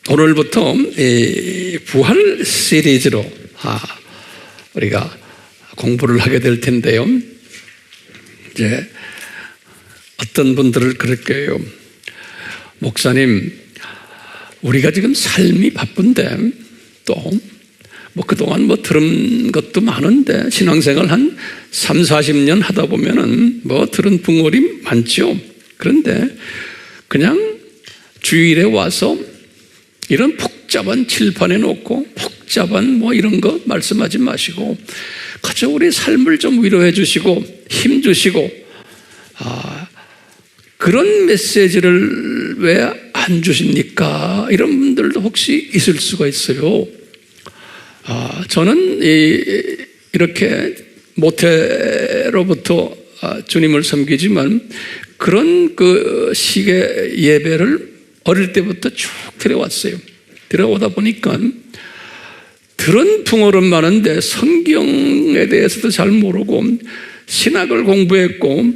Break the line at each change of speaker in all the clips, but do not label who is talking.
오늘부터 이 부활 시리즈로 우리가 공부를 하게 될 텐데요. 이제 어떤 분들을 그럴 거예요. 목사님, 우리가 지금 삶이 바쁜데 또 그동안 들은 것도 많은데 신앙생활 한 3, 40년 하다 보면은 들은 붕어리 많죠. 그런데 그냥 주일에 와서 이런 복잡한 칠판에 놓고 복잡한 이런 거 말씀하지 마시고 그저 우리 삶을 좀 위로해 주시고 힘 주시고 그런 메시지를 왜 안 주십니까? 이런 분들도 혹시 있을 수가 있어요. 저는 이렇게 모태로부터 주님을 섬기지만 그런 그 식의 예배를 어릴 때부터 쭉 들어왔어요. 들어오다 보니까 들은 붕어는 많은데 성경에 대해서도 잘 모르고 신학을 공부했고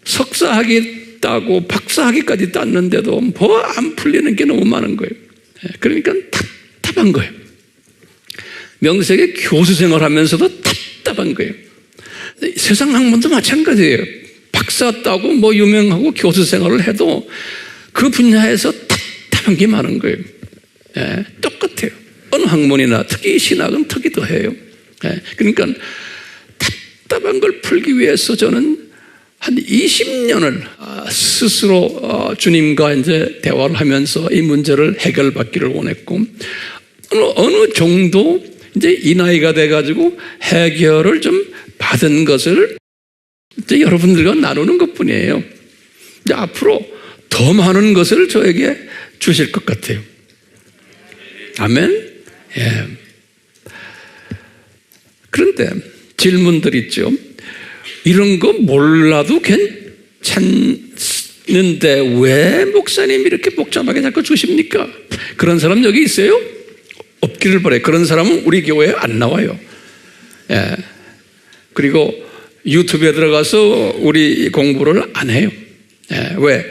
석사학위 따고 박사학위까지 땄는데도 안 풀리는 게 너무 많은 거예요. 그러니까 답답한 거예요. 명색의 교수 생활하면서도 답답한 거예요. 세상 학문도 마찬가지예요. 박사 따고 유명하고 교수 생활을 해도 그 분야에서 답답한 게 많은 거예요. 똑같아요. 어느 학문이나 특히 신학은 특히 더해요. 그러니까 답답한 걸 풀기 위해서 저는 한 20년을 스스로 주님과 이제 대화를 하면서 이 문제를 해결받기를 원했고 어느 정도 이제 이 나이가 돼가지고 해결을 좀 받은 것을 이제 여러분들과 나누는 것뿐이에요. 이제 앞으로 더 많은 것을 저에게 주실 것 같아요. 아멘. 예. 그런데 질문들 있죠. 이런 거 몰라도 괜찮는데 왜 목사님 이렇게 복잡하게 자꾸 주십니까? 그런 사람 여기 있어요? 없기를 바라요. 그런 사람은 우리 교회에 안 나와요. 예. 그리고 유튜브에 들어가서 우리 공부를 안 해요. 예. 왜?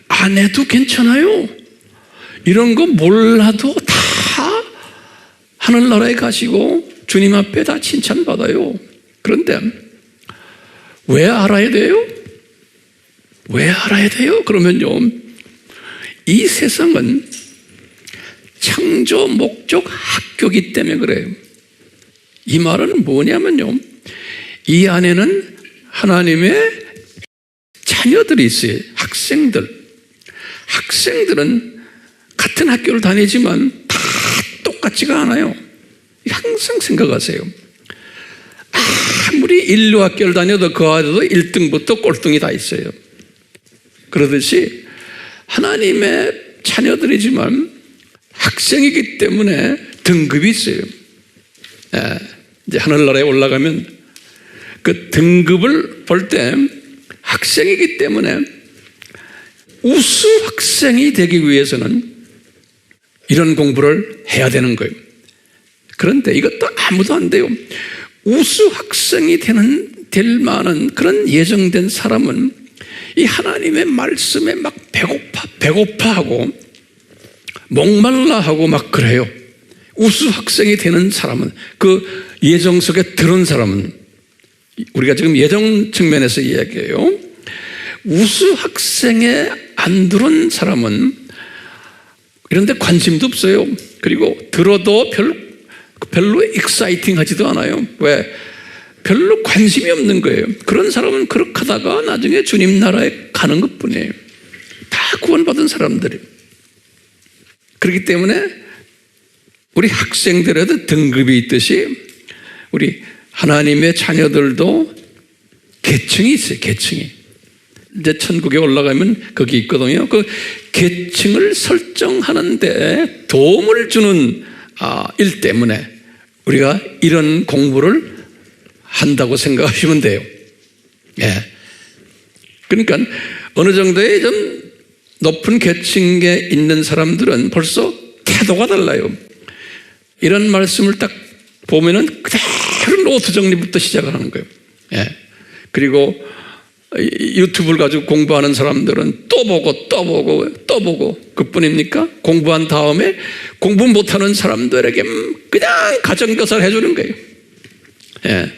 안 해도 괜찮아요. 이런 거 몰라도 다 하늘나라에 가시고 주님 앞에 다 칭찬받아요. 그런데 왜 알아야 돼요? 왜 알아야 돼요? 그러면요, 이 세상은 창조 목적 학교이기 때문에 그래요. 이 말은 뭐냐면요, 이 안에는 하나님의 자녀들이 있어요. 학생들은 같은 학교를 다니지만 다 똑같지가 않아요. 항상 생각하세요. 아무리 인류학교를 다녀도 그 안에도 1등부터 꼴등이 다 있어요. 그러듯이 하나님의 자녀들이지만 학생이기 때문에 등급이 있어요. 이제 하늘나라에 올라가면 그 등급을 볼 때 학생이기 때문에 우수 학생이 되기 위해서는 이런 공부를 해야 되는 거예요. 그런데 이것도 아무도 안 돼요. 우수 학생이 될 만한 그런 예정된 사람은 이 하나님의 말씀에 막 배고파하고 목말라하고 막 그래요. 우수 학생이 되는 사람은, 그 예정 속에 들은 사람은, 우리가 지금 예정 측면에서 이야기해요. 우수 학생에 안 들은 사람은 이런데 관심도 없어요. 그리고 들어도 별로 익사이팅 하지도 않아요. 왜? 별로 관심이 없는 거예요. 그런 사람은 그렇게 하다가 나중에 주님 나라에 가는 것 뿐이에요. 다 구원받은 사람들이. 그렇기 때문에 우리 학생들에도 등급이 있듯이 우리 하나님의 자녀들도 계층이 있어요. 계층이. 이제 천국에 올라가면 거기 있거든요. 그 계층을 설정하는데 도움을 주는 일 때문에 우리가 이런 공부를 한다고 생각하시면 돼요. 예. 그러니까 어느 정도의 좀 높은 계층에 있는 사람들은 벌써 태도가 달라요. 이런 말씀을 딱 보면은 그대로 노트 정리부터 시작을 하는 거예요. 예. 그리고 유튜브를 가지고 공부하는 사람들은 또 보고 또 보고 또 보고 그뿐입니까? 공부한 다음에 공부 못하는 사람들에게 그냥 가정교사를 해주는 거예요. 예.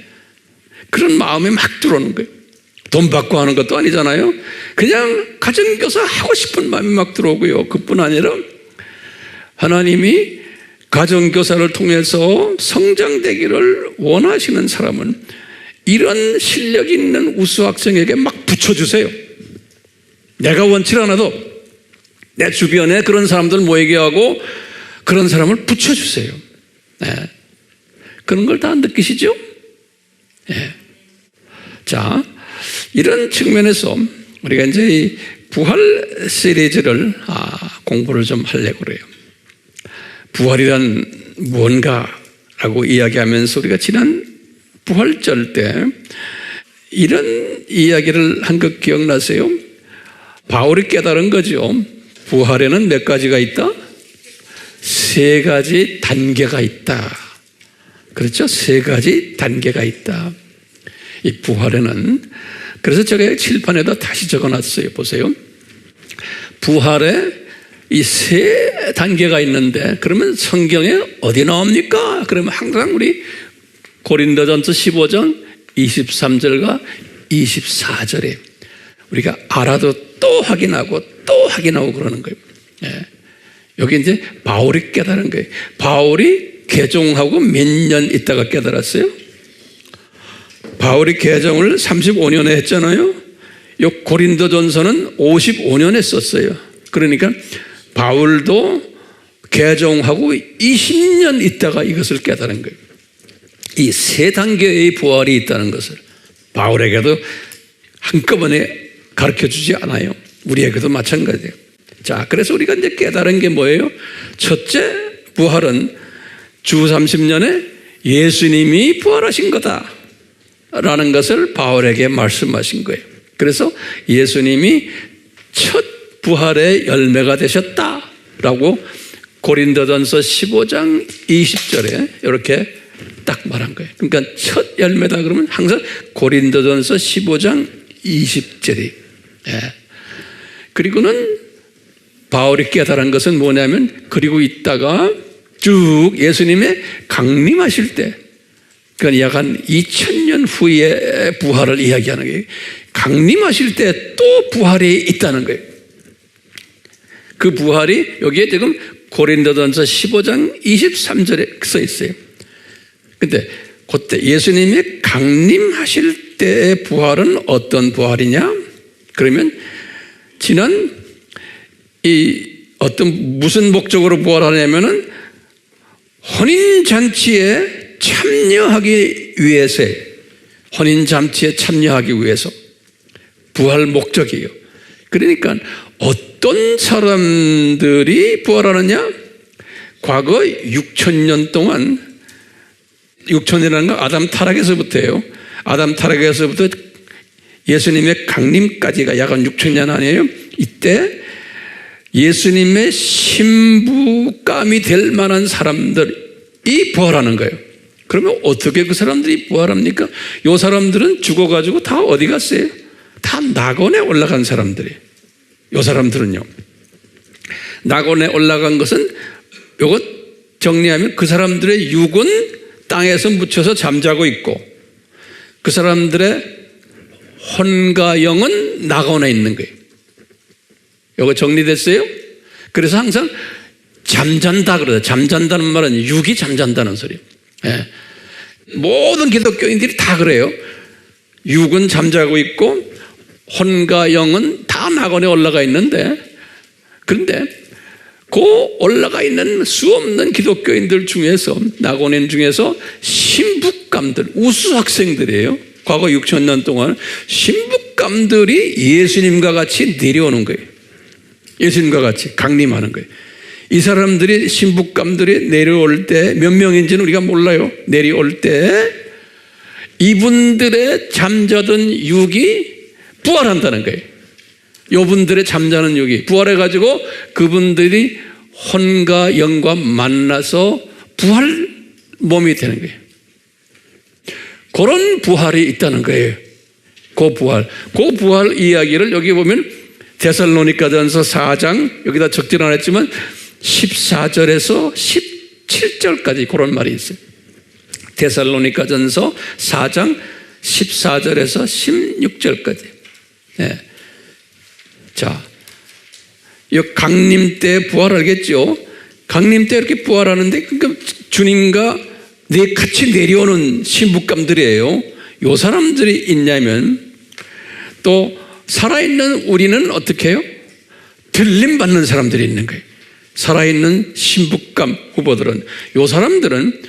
그런 마음이 막 들어오는 거예요. 돈 받고 하는 것도 아니잖아요. 그냥 가정교사 하고 싶은 마음이 막 들어오고요. 그뿐 아니라 하나님이 가정교사를 통해서 성장되기를 원하시는 사람은 이런 실력 있는 우수 학생에게 막 붙여주세요. 내가 원치 않아도 내 주변에 그런 사람들 모이게 하고 그런 사람을 붙여주세요. 네. 그런 걸 다 느끼시죠? 네. 자, 이런 측면에서 우리가 이제 이 부활 시리즈를 공부를 좀 하려고 그래요. 부활이란 무언가라고 이야기하면서 우리가 지난 부활절 때 이런 이야기를 한 거 기억나세요? 바울이 깨달은 거죠. 부활에는 몇 가지가 있다? 3가지 단계가 있다. 그렇죠? 3가지 단계가 있다. 이 부활에는, 그래서 제가 칠판에다 다시 적어놨어요. 보세요. 부활에 이 3단계가 있는데 그러면 성경에 어디 나옵니까? 그러면 항상 우리 고린도전서 15장 23절과 24절에 우리가 알아도 또 확인하고 또 확인하고 그러는 거예요. 예. 여기 이제 바울이 깨달은 거예요. 바울이 개종하고 몇 년 있다가 깨달았어요? 바울이 개종을 35년에 했잖아요. 요 고린도전서는 55년에 썼어요. 그러니까 바울도 개종하고 20년 있다가 이것을 깨달은 거예요. 이 3단계의 부활이 있다는 것을 바울에게도 한꺼번에 가르쳐주지 않아요. 우리에게도 마찬가지예요. 자, 그래서 우리가 이제 깨달은 게 뭐예요? 첫째, 부활은 주 30년에 예수님이 부활하신 거다 라는 것을 바울에게 말씀하신 거예요. 그래서 예수님이 첫 부활의 열매가 되셨다라고 고린도전서 15장 20절에 이렇게 딱 말한 거예요. 그러니까 첫 열매다 그러면 항상 고린도전서 15장 20절이. 예. 그리고는 바울이 깨달은 것은 뭐냐면 그리고 있다가 쭉 예수님의 강림하실 때, 그건 약 한 2000년 후에 부활을 이야기하는 거예요. 강림하실 때 또 부활이 있다는 거예요. 그 부활이 여기에 지금 고린도전서 15장 23절에 써 있어요. 근데 그때 예수님이 강림하실 때의 부활은 어떤 부활이냐? 그러면 지난 이 어떤 무슨 목적으로 부활하냐면은 혼인잔치에 참여하기 위해서, 혼인잔치에 참여하기 위해서 부활 목적이에요. 그러니까 어떤 사람들이 부활하느냐? 과거 6000년 동안, 6000년이라는 건 아담 타락에서부터예요. 아담 타락에서부터 예수님의 강림까지가 약 한 6000년 아니에요? 이때 예수님의 신부감이 될 만한 사람들이 부활하는 거예요. 그러면 어떻게 그 사람들이 부활합니까? 이 사람들은 죽어가지고 다 어디 갔어요? 다 낙원에 올라간 사람들이에요. 이 사람들은요. 낙원에 올라간 것은 이것 정리하면 그 사람들의 육은 땅에서 묻혀서 잠자고 있고 그 사람들의 혼과 영은 낙원에 있는 거예요. 이거 정리됐어요? 그래서 항상 잠잔다 그러죠. 잠잔다는 말은 육이 잠잔다는 소리예요. 예. 모든 기독교인들이 다 그래요. 육은 잠자고 있고 혼과 영은 다 낙원에 올라가 있는데, 그런데 그 올라가 있는 수 없는 기독교인들 중에서, 낙원인 중에서 신부감들, 우수 학생들이에요. 과거 6000년 동안 신부감들이 예수님과 같이 내려오는 거예요. 예수님과 같이 강림하는 거예요. 이 사람들이, 신부감들이 내려올 때 몇 명인지는 우리가 몰라요. 내려올 때 이분들의 잠자던 육이 부활한다는 거예요. 이분들의 잠자는 육이 부활해가지고 그분들이 혼과 영과 만나서 부활 몸이 되는 거예요. 그런 부활이 있다는 거예요. 그 부활 이야기를 여기 보면 데살로니가전서 4장, 여기다 적지는 않았지만 14절에서 17절까지 그런 말이 있어요. 데살로니가전서 4장 14절에서 16절까지. 네. 자, 이 강림 때 부활 알겠죠? 강림 때 이렇게 부활하는데, 그러니까 주님과 같이 내려오는 신부감들이에요. 요 사람들이 있냐면, 또 살아있는 우리는 어떻게 해요? 들림받는 사람들이 있는 거예요. 살아있는 신부감 후보들은, 요 사람들은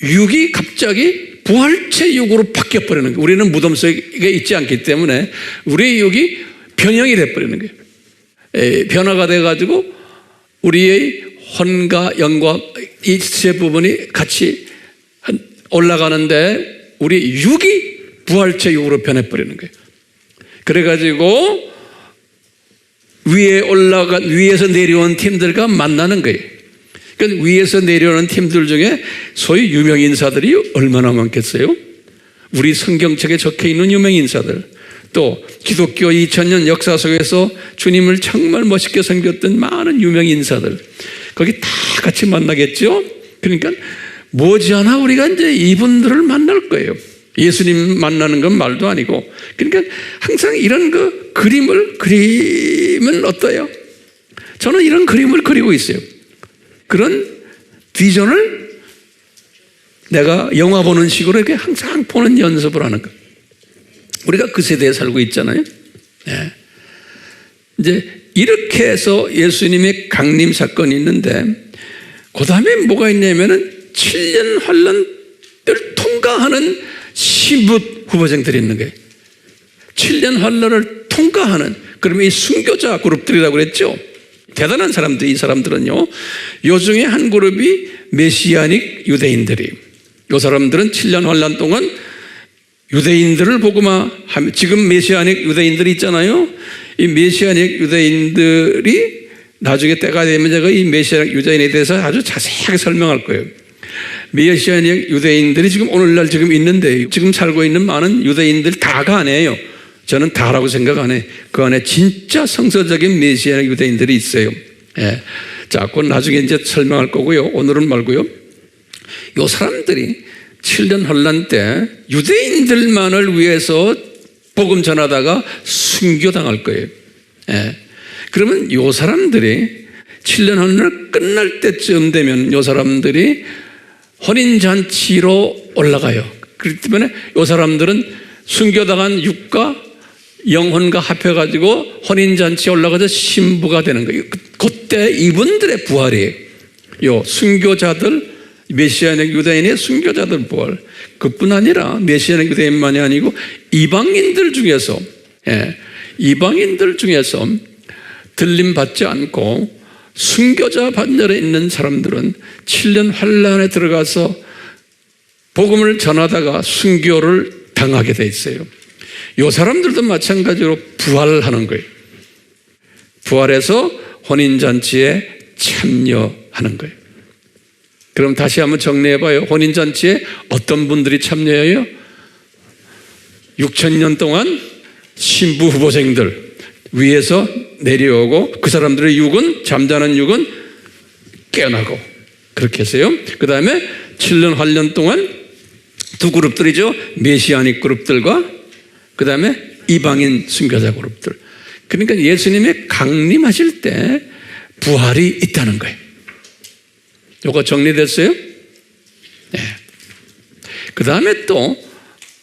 육이 갑자기 부활체 육으로 바뀌어버리는 거예요. 우리는 무덤 속에 있지 않기 때문에 우리의 육이 변형이 돼버리는 거예요. 변화가 돼가지고 우리의 혼과 영과 이 세 부분이 같이 올라가는데 우리 육이 부활체 육으로 변해버리는 거예요. 그래가지고 위에서 내려온 팀들과 만나는 거예요. 그러니까 위에서 내려오는 팀들 중에 소위 유명인사들이 얼마나 많겠어요? 우리 성경책에 적혀있는 유명인사들, 또 기독교 2000년 역사 속에서 주님을 정말 멋있게 섬겼던 많은 유명인사들, 거기 다 같이 만나겠죠? 그러니까 머지않아 우리가 이제 이분들을 만날 거예요. 예수님 만나는 건 말도 아니고. 그러니까 항상 이런 그림은 어때요? 저는 이런 그림을 그리고 있어요. 그런 비전을 내가 영화 보는 식으로 이렇게 항상 보는 연습을 하는 거. 우리가 그 세대에 살고 있잖아요. 네. 이제 이렇게 해서 예수님의 강림 사건이 있는데, 그 다음에 뭐가 있냐면은 7년 환란을 통과하는 신부 후보생들이 있는 거예요. 7년 환란을 통과하는, 그러면 이 순교자 그룹들이라고 그랬죠. 대단한 사람들, 이 사람들은요, 요 중에 한 그룹이 메시아닉 유대인들이에요. 요 사람들은 7년 환란 동안 유대인들을 복음화하며, 지금 메시아닉 유대인들이 있잖아요. 이 메시아닉 유대인들이 나중에 때가 되면 제가 이 메시아닉 유대인에 대해서 아주 자세하게 설명할 거예요. 메시아닉 유대인들이 지금 오늘날 지금 있는데, 지금 살고 있는 많은 유대인들 다가 아니에요. 저는 다라고 생각 안 해. 그 안에 진짜 성서적인 메시아닉 유대인들이 있어요. 예. 자, 그건 나중에 이제 설명할 거고요. 오늘은 말고요. 요 사람들이 7년 환란 때 유대인들만을 위해서 복음 전하다가 순교당할 거예요. 예. 그러면 요 사람들이 7년 환란 끝날 때쯤 되면 요 사람들이 혼인잔치로 올라가요. 그렇기 때문에 요 사람들은 순교당한 육과 영혼과 합해가지고 혼인잔치에 올라가서 신부가 되는 거예요. 그때 이분들의 부활이에요. 요 순교자들, 메시아닉 유대인의 순교자들 부활. 그뿐 아니라 메시아닉 유대인만이 아니고 이방인들 중에서, 이방인들 중에서 들림받지 않고 순교자 반열에 있는 사람들은 7년 환란에 들어가서 복음을 전하다가 순교를 당하게 돼 있어요. 이 사람들도 마찬가지로 부활하는 거예요. 부활해서 혼인잔치에 참여하는 거예요. 그럼 다시 한번 정리해봐요. 혼인잔치에 어떤 분들이 참여해요? 6,000년 동안 신부 후보생들 위에서 내려오고, 그 사람들의 육은, 잠자는 육은 깨어나고, 그렇게 했어요. 그 다음에 7년 환란 동안 두 그룹들이죠. 메시아닉 그룹들과 그 다음에 이방인 순교자 그룹들. 그러니까 예수님의 강림하실 때 부활이 있다는 거예요. 요거 정리됐어요? 네. 그 다음에 또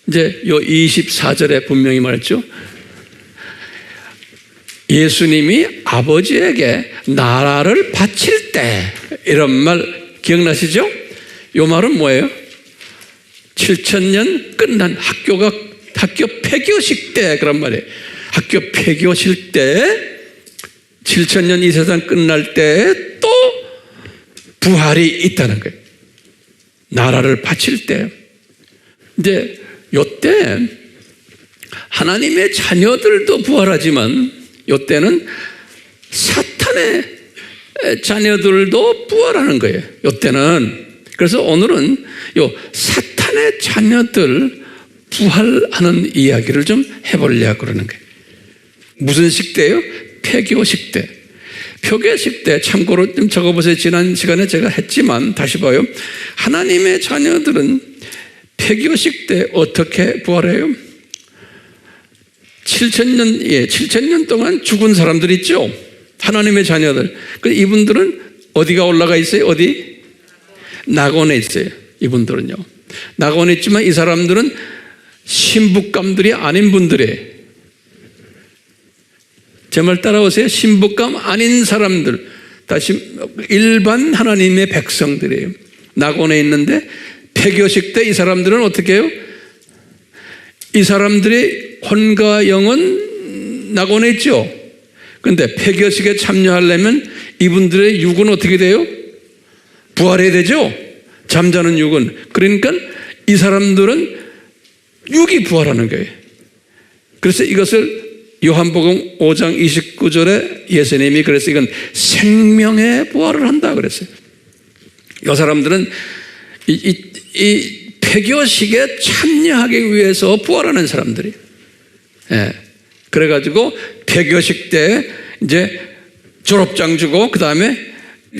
이제 요 24절에 분명히 말했죠. 예수님이 아버지에게 나라를 바칠 때, 이런 말 기억나시죠? 요 말은 뭐예요? 7,000년 끝난 학교 폐교식 때, 그런 말이에요. 학교 폐교식 때, 7,000년 이 세상 끝날 때 또 부활이 있다는 거예요. 나라를 바칠 때. 이제 요때 하나님의 자녀들도 부활하지만 요때는 사탄의 자녀들도 부활하는 거예요. 요때는. 그래서 오늘은 요 사탄의 자녀들 부활하는 이야기를 좀 해보려고 그러는 거예요. 무슨 식대예요? 폐교식대. 폐교식대 참고로 좀 적어보세요. 지난 시간에 제가 했지만 다시 봐요. 하나님의 자녀들은 폐교식대 어떻게 부활해요? 7,000년 동안 죽은 사람들 있죠? 하나님의 자녀들. 이분들은 어디가 올라가 있어요? 어디? 낙원에 있어요. 이분들은요. 낙원에 있지만 이 사람들은 신부감들이 아닌 분들이에요. 제 말 따라오세요. 신부감 아닌 사람들. 다시 일반 하나님의 백성들이에요. 낙원에 있는데 폐교식 때 이 사람들은 어떻게 해요? 이 사람들의 혼과 영은 낙원에 있죠. 그런데 폐교식에 참여하려면 이분들의 육은 어떻게 돼요? 부활해야 되죠. 잠자는 육은. 그러니까 이 사람들은 육이 부활하는 거예요. 그래서 이것을 요한복음 5장 29절에 예수님이 그래서 이건 생명의 부활을 한다 그랬어요. 이 사람들은 이 폐교식에 참여하기 위해서 부활하는 사람들이에요. 예. 그래가지고 폐교식 때 이제 졸업장 주고 그 다음에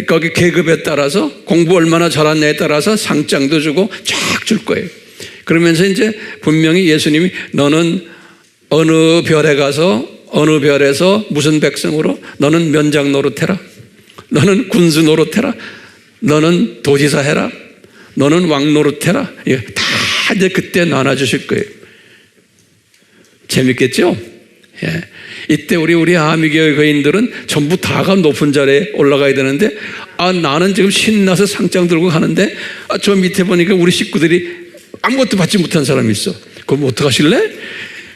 거기 계급에 따라서 공부 얼마나 잘하느냐에 따라서 상장도 주고 쫙 줄 거예요. 그러면서 이제 분명히 예수님이 너는 어느 별에 가서 어느 별에서 무슨 백성으로 너는 면장 노릇해라. 너는 군수 노릇해라. 너는 도지사 해라. 너는 왕 노릇해라. 다 이제 그때 나눠주실 거예요. 재밌겠죠? 예. 이때 우리 아미교회 거인들은 전부 다가 높은 자리에 올라가야 되는데 나는 지금 신나서 상장 들고 가는데 저 밑에 보니까 우리 식구들이 아무것도 받지 못한 사람이 있어. 그럼 어떡하실래?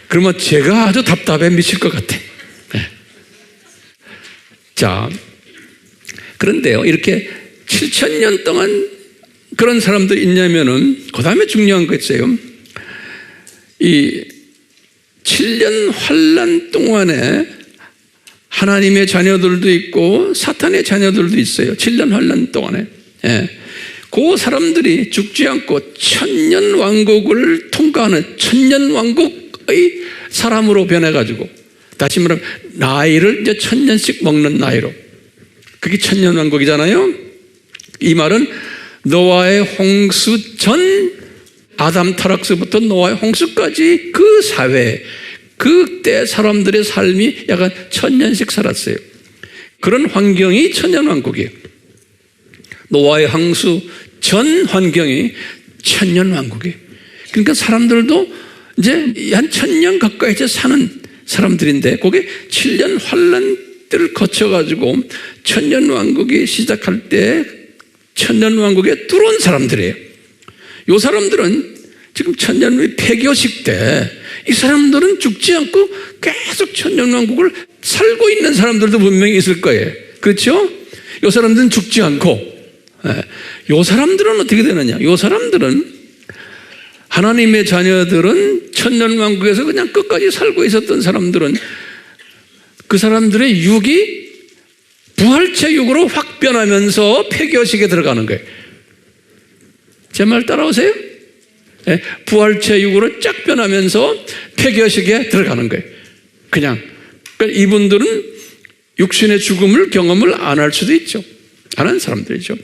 그러면 제가 아주 답답해 미칠 것 같아. 네. 자, 그런데요, 이렇게 7,000년 동안 그런 사람들이 있냐면은, 그 다음에 중요한 거 있어요. 이 7년 환란 동안에 하나님의 자녀들도 있고 사탄의 자녀들도 있어요. 7년 환란 동안에. 예. 그 사람들이 죽지 않고 천년 왕국을 통과하는 천년 왕국의 사람으로 변해가지고, 다시 말하면 나이를 이제 1,000년씩 먹는 나이로. 그게 천년 왕국이잖아요. 이 말은 노아의 홍수 전 아담 타락서부터 노아의 홍수까지 그 사회, 그때 사람들의 삶이 약간 1,000년씩 살았어요. 그런 환경이 천년 왕국이에요. 노아의 홍수 전 환경이 천년 왕국이에요. 그러니까 사람들도 이제 한 1,000년 가까이 이제 사는 사람들인데, 그게 7년 환란들을 거쳐가지고 천년 왕국이 시작할 때 천년 왕국에 들어온 사람들이에요. 이 사람들은 지금 천년 후의 폐교식 때 이 사람들은 죽지 않고 계속 천년 왕국을 살고 있는 사람들도 분명히 있을 거예요. 그렇죠? 이 사람들은 죽지 않고, 이 사람들은 어떻게 되느냐? 이 사람들은 하나님의 자녀들은 천년 왕국에서 그냥 끝까지 살고 있었던 사람들은 그 사람들의 육이 부활체 육으로 확 변하면서 폐교식에 들어가는 거예요. 제 말 따라오세요? 네, 부활체 육으로 쫙 변하면서 폐교식에 들어가는 거예요. 그냥. 그러니까 이분들은 육신의 죽음을 경험을 안 할 수도 있죠. 안 한 사람들이죠.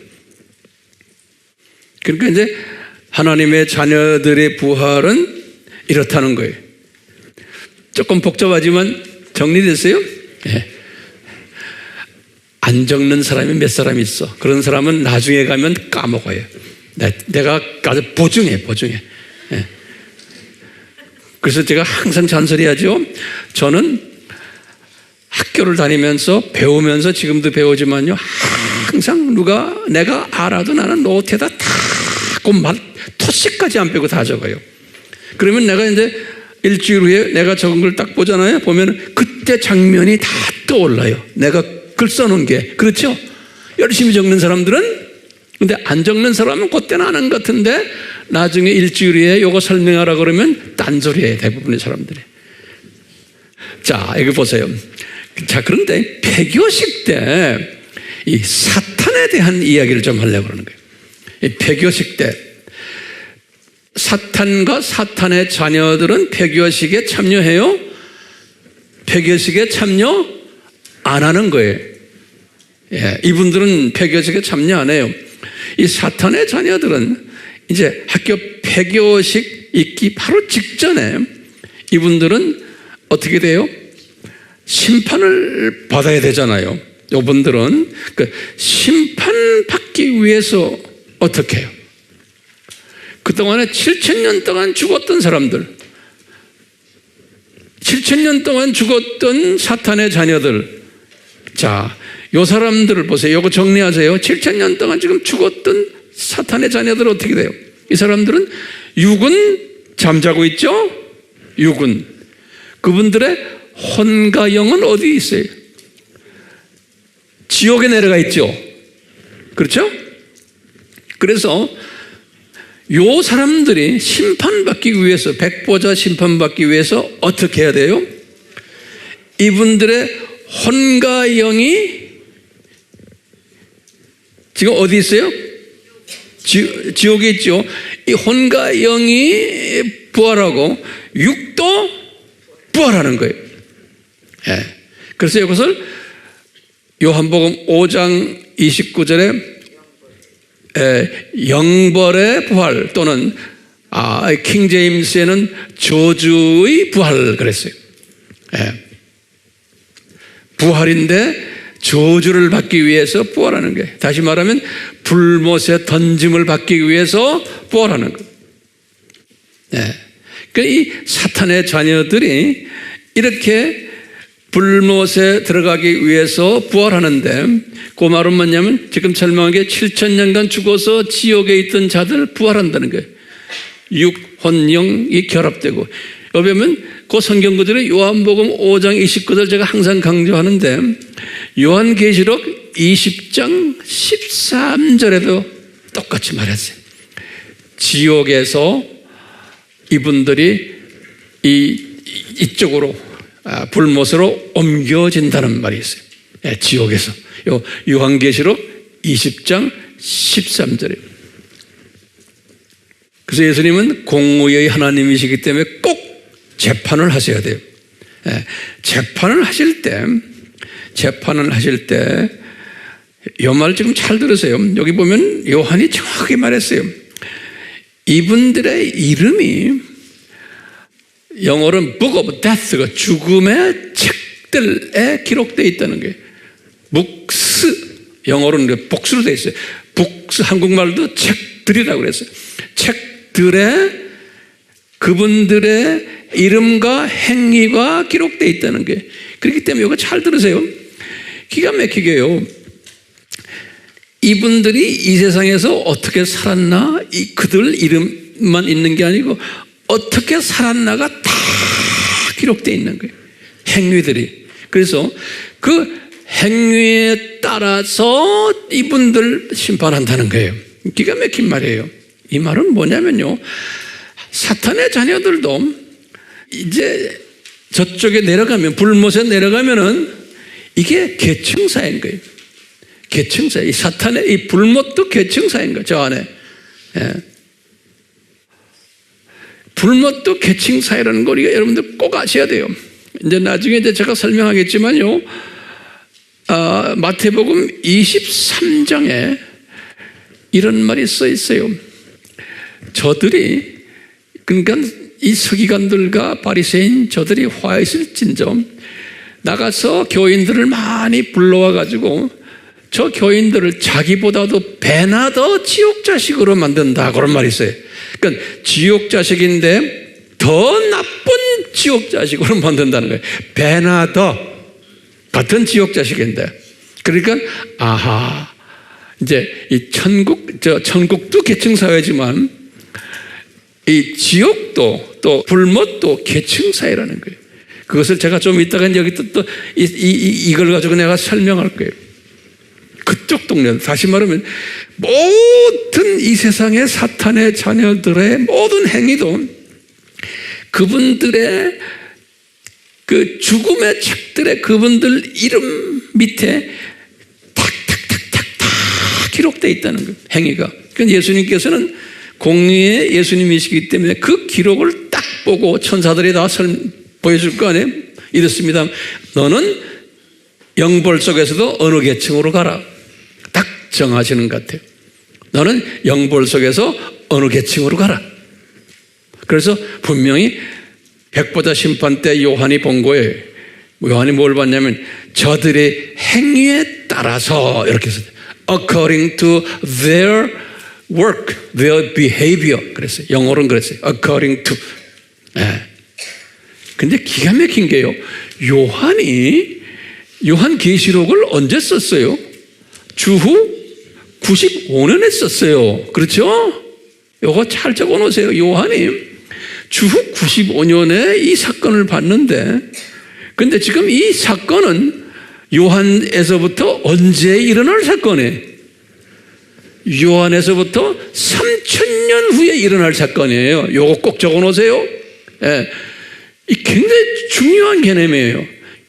그러니까 이제 하나님의 자녀들의 부활은 이렇다는 거예요. 조금 복잡하지만 정리됐어요? 네. 안 적는 사람이 몇 사람 있어. 그런 사람은 나중에 가면 까먹어요. 내가 아주 보증해. 네. 그래서 제가 항상 잔소리하죠. 저는 학교를 다니면서 배우면서 지금도 배우지만요, 항상 내가 알아도 나는 노트에다 다 토식까지 안 빼고 다 적어요. 그러면 내가 이제 일주일 후에 내가 적은 걸 딱 보잖아요. 보면 그때 장면이 다 떠올라요. 내가 글 써놓은 게. 그렇죠? 열심히 적는 사람들은, 근데 안 적는 사람은 그때는 아는 것 같은데 나중에 일주일 후에 요거 설명하라 그러면 딴소리예요. 대부분의 사람들이. 자, 여기 보세요. 자, 그런데 폐교식 때 이 사탄에 대한 이야기를 좀 하려고 그러는 거예요. 이 폐교식 때 사탄과 사탄의 자녀들은 폐교식에 참여해요? 폐교식에 참여 안 하는 거예요. 예, 이분들은 폐교식에 참여 안 해요. 이 사탄의 자녀들은 이제 학교 폐교식 있기 바로 직전에 이분들은 어떻게 돼요? 심판을 받아야 되잖아요. 이분들은 그 심판받기 위해서 어떻게 해요? 그동안에 7,000년 동안 죽었던 사람들, 7,000년 동안 죽었던 사탄의 자녀들, 자, 요 사람들을 보세요. 요거 정리하세요. 7,000년 동안 지금 죽었던 사탄의 자녀들은 어떻게 돼요? 이 사람들은 육은 잠자고 있죠? 육은. 그분들의 혼과 영은 어디 있어요? 지옥에 내려가 있죠. 그렇죠? 그래서 요 사람들이 심판받기 위해서, 백보자 심판받기 위해서 어떻게 해야 돼요? 이분들의 혼과 영이 지금 어디 있어요? 지옥에 있죠. 이 혼과 영이 부활하고 육도 부활하는 거예요. 예. 그래서 이것을 요한복음 5장 29절에 영벌의 부활 또는 킹제임스에는 저주의 부활 그랬어요. 예. 부활인데 저주를 받기 위해서 부활하는 거예요. 다시 말하면 불못에 던짐을 받기 위해서 부활하는 거예요. 예. 그러니까 이 사탄의 자녀들이 이렇게 불못에 들어가기 위해서 부활하는데 그 말은 뭐냐면 지금 설명한 게 7,000년간 죽어서 지옥에 있던 자들 부활한다는 거예요. 육, 혼, 영이 결합되고 여기 보면 그 성경 구절에 요한복음 5장 29절 제가 항상 강조하는데 요한계시록 20장 13절에도 똑같이 말했어요. 지옥에서 이분들이 이쪽으로 불못으로 옮겨진다는 말이 있어요. 네, 지옥에서. 요한계시록 20장 13절이에요. 그래서 예수님은 공의의 하나님이시기 때문에 꼭 재판을 하셔야 돼요. 네, 재판을 하실 때 이 말 지금 잘 들으세요. 여기 보면 요한이 정확하게 말했어요. 이분들의 이름이 영어로는 Book of Death가 죽음의 책들에 기록되어 있다는 거예요. 북스, 영어로는 복수로 되어 있어요. 북스, 한국말도 책들이라고 그랬어요. 책들에 그분들의 이름과 행위가 기록되어 있다는 거예요. 그렇기 때문에 이거 잘 들으세요. 기가 막히게요. 이분들이 이 세상에서 어떻게 살았나, 그들 이름만 있는 게 아니고 어떻게 살았나가 다 기록되어 있는 거예요. 행위들이. 그래서 그 행위에 따라서 이분들 심판한다는 거예요. 기가 막힌 말이에요. 이 말은 뭐냐면요. 사탄의 자녀들도 이제 저쪽에 내려가면, 불못에 내려가면은 이게 계층사인 거예요. 계층사. 이 사탄의 이 불못도 계층사인 거예요. 저 안에. 예. 불못도 계층사이라는 걸 여러분들 꼭 아셔야 돼요. 이제 나중에 이제 제가 설명하겠지만요. 마태복음 23장에 이런 말이 써 있어요. 저들이, 그러니까 이 서기관들과 바리새인 저들이 화 있을진저 나가서 교인들을 많이 불러와 가지고 저 교인들을 자기보다도 배나 더 지옥 자식으로 만든다, 그런 말이 있어요. 그러니까 지옥 자식인데 더 나쁜 지옥 자식으로 만든다는 거예요. 배나 더 같은 지옥 자식인데. 그러니까 이제 이 천국도 계층사회지만 이 지옥도 또 불못도 계층사회라는 거예요. 그것을 제가 좀 이따가 여기 또 이걸 가지고 내가 설명할 거예요. 그쪽 동네, 다시 말하면 모든 이 세상의 사탄의 자녀들의 모든 행위도 그분들의 그 죽음의 책들의 그분들 이름 밑에 탁탁탁탁 다 기록되어 있다는 거예요. 행위가. 그러니까 예수님께서는 공의의 예수님이시기 때문에 그 기록을 딱 보고 천사들이 다 보여줄 거 아니에요? 이렇습니다. 너는 영벌 속에서도 어느 계층으로 가라. 딱 정하시는 것 같아요. 너는 영벌 속에서 어느 계층으로 가라. 그래서 분명히 백보자 심판 때 요한이 본 거예요. 요한이 뭘 봤냐면 저들의 행위에 따라서 이렇게 했어요. According to their work, their behavior 그랬어요. 영어로는 그랬어요. According to. 근데 기가 막힌 게요. 요한 계시록을 언제 썼어요? 주후 95년에 썼어요. 그렇죠? 요거 잘 적어 놓으세요. 요한이 주후 95년에 이 사건을 봤는데, 근데 지금 이 사건은 요한에서부터 언제 일어날 사건이에요? 요한에서부터 3000년 후에 일어날 사건이에요. 요거 꼭 적어 놓으세요. 이 굉장히 중요한 개념이에요.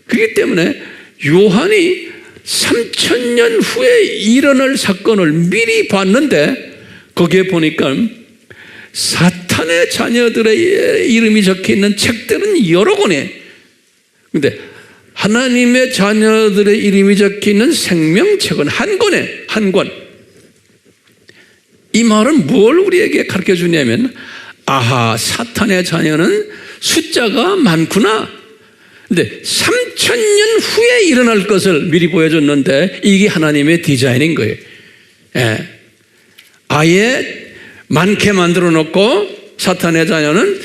그렇기 때문에 요한이 3000년 후에 일어날 사건을 미리 봤는데 거기에 보니까 사탄의 자녀들의 이름이 적혀있는 책들은 여러 권이에요. 근데 하나님의 자녀들의 이름이 적혀있는 생명책은 한 권에 한 권. 이 말은 뭘 우리에게 가르쳐 주냐면 아하, 사탄의 자녀는 숫자가 많구나. 근데 3000년 후에 일어날 것을 미리 보여줬는데 이게 하나님의 디자인인 거예요. 아예 많게 만들어 놓고 사탄의 자녀는,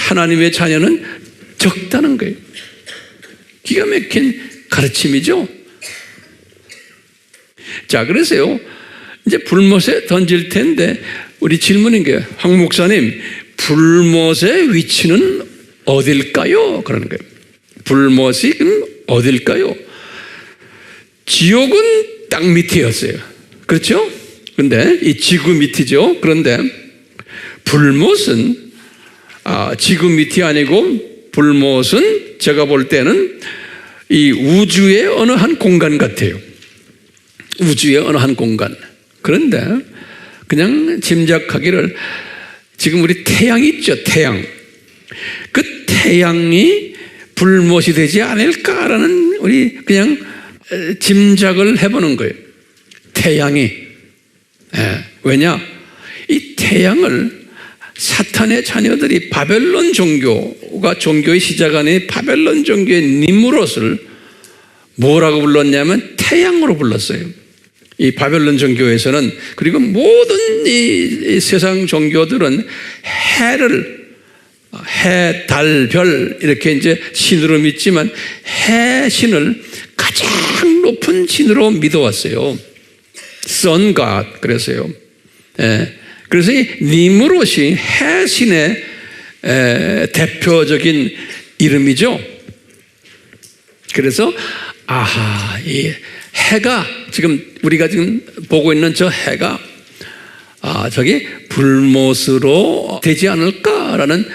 하나님의 자녀는 적다는 거예요. 기가 막힌 가르침이죠. 자, 그래서요, 이제 불못에 던질 텐데 우리 질문인 게 황 목사님, 불못의 위치는 어딜까요? 그러는 거예요. 불못이 어딜까요? 지옥은 땅 밑이었어요. 그렇죠? 근데 이 지구 밑이죠. 그런데 불못은 지구 밑이 아니고 불못은 제가 볼 때는 이 우주의 어느 한 공간 같아요. 우주의 어느 한 공간. 그런데 그냥 짐작하기를 지금 우리 태양 있죠. 태양. 그 태양이 불못이 되지 않을까라는 우리 그냥 짐작을 해보는 거예요. 태양이. 왜냐? 이 태양을 사탄의 자녀들이 바벨론 종교가 종교의 시작 안에 바벨론 종교의 니무롯을 뭐라고 불렀냐면 태양으로 불렀어요. 이 바벨론 종교에서는, 그리고 모든 이 세상 종교들은 해, 달, 별 이렇게 이제 신으로 믿지만 해 신을 가장 높은 신으로 믿어왔어요. Sun God 그랬어요. 그래서 이 니무롯이 해 신의 대표적인 이름이죠. 그래서 아하, 이 해가 지금 우리가 지금 보고 있는 저 해가 저기 불못으로 되지 않을까라는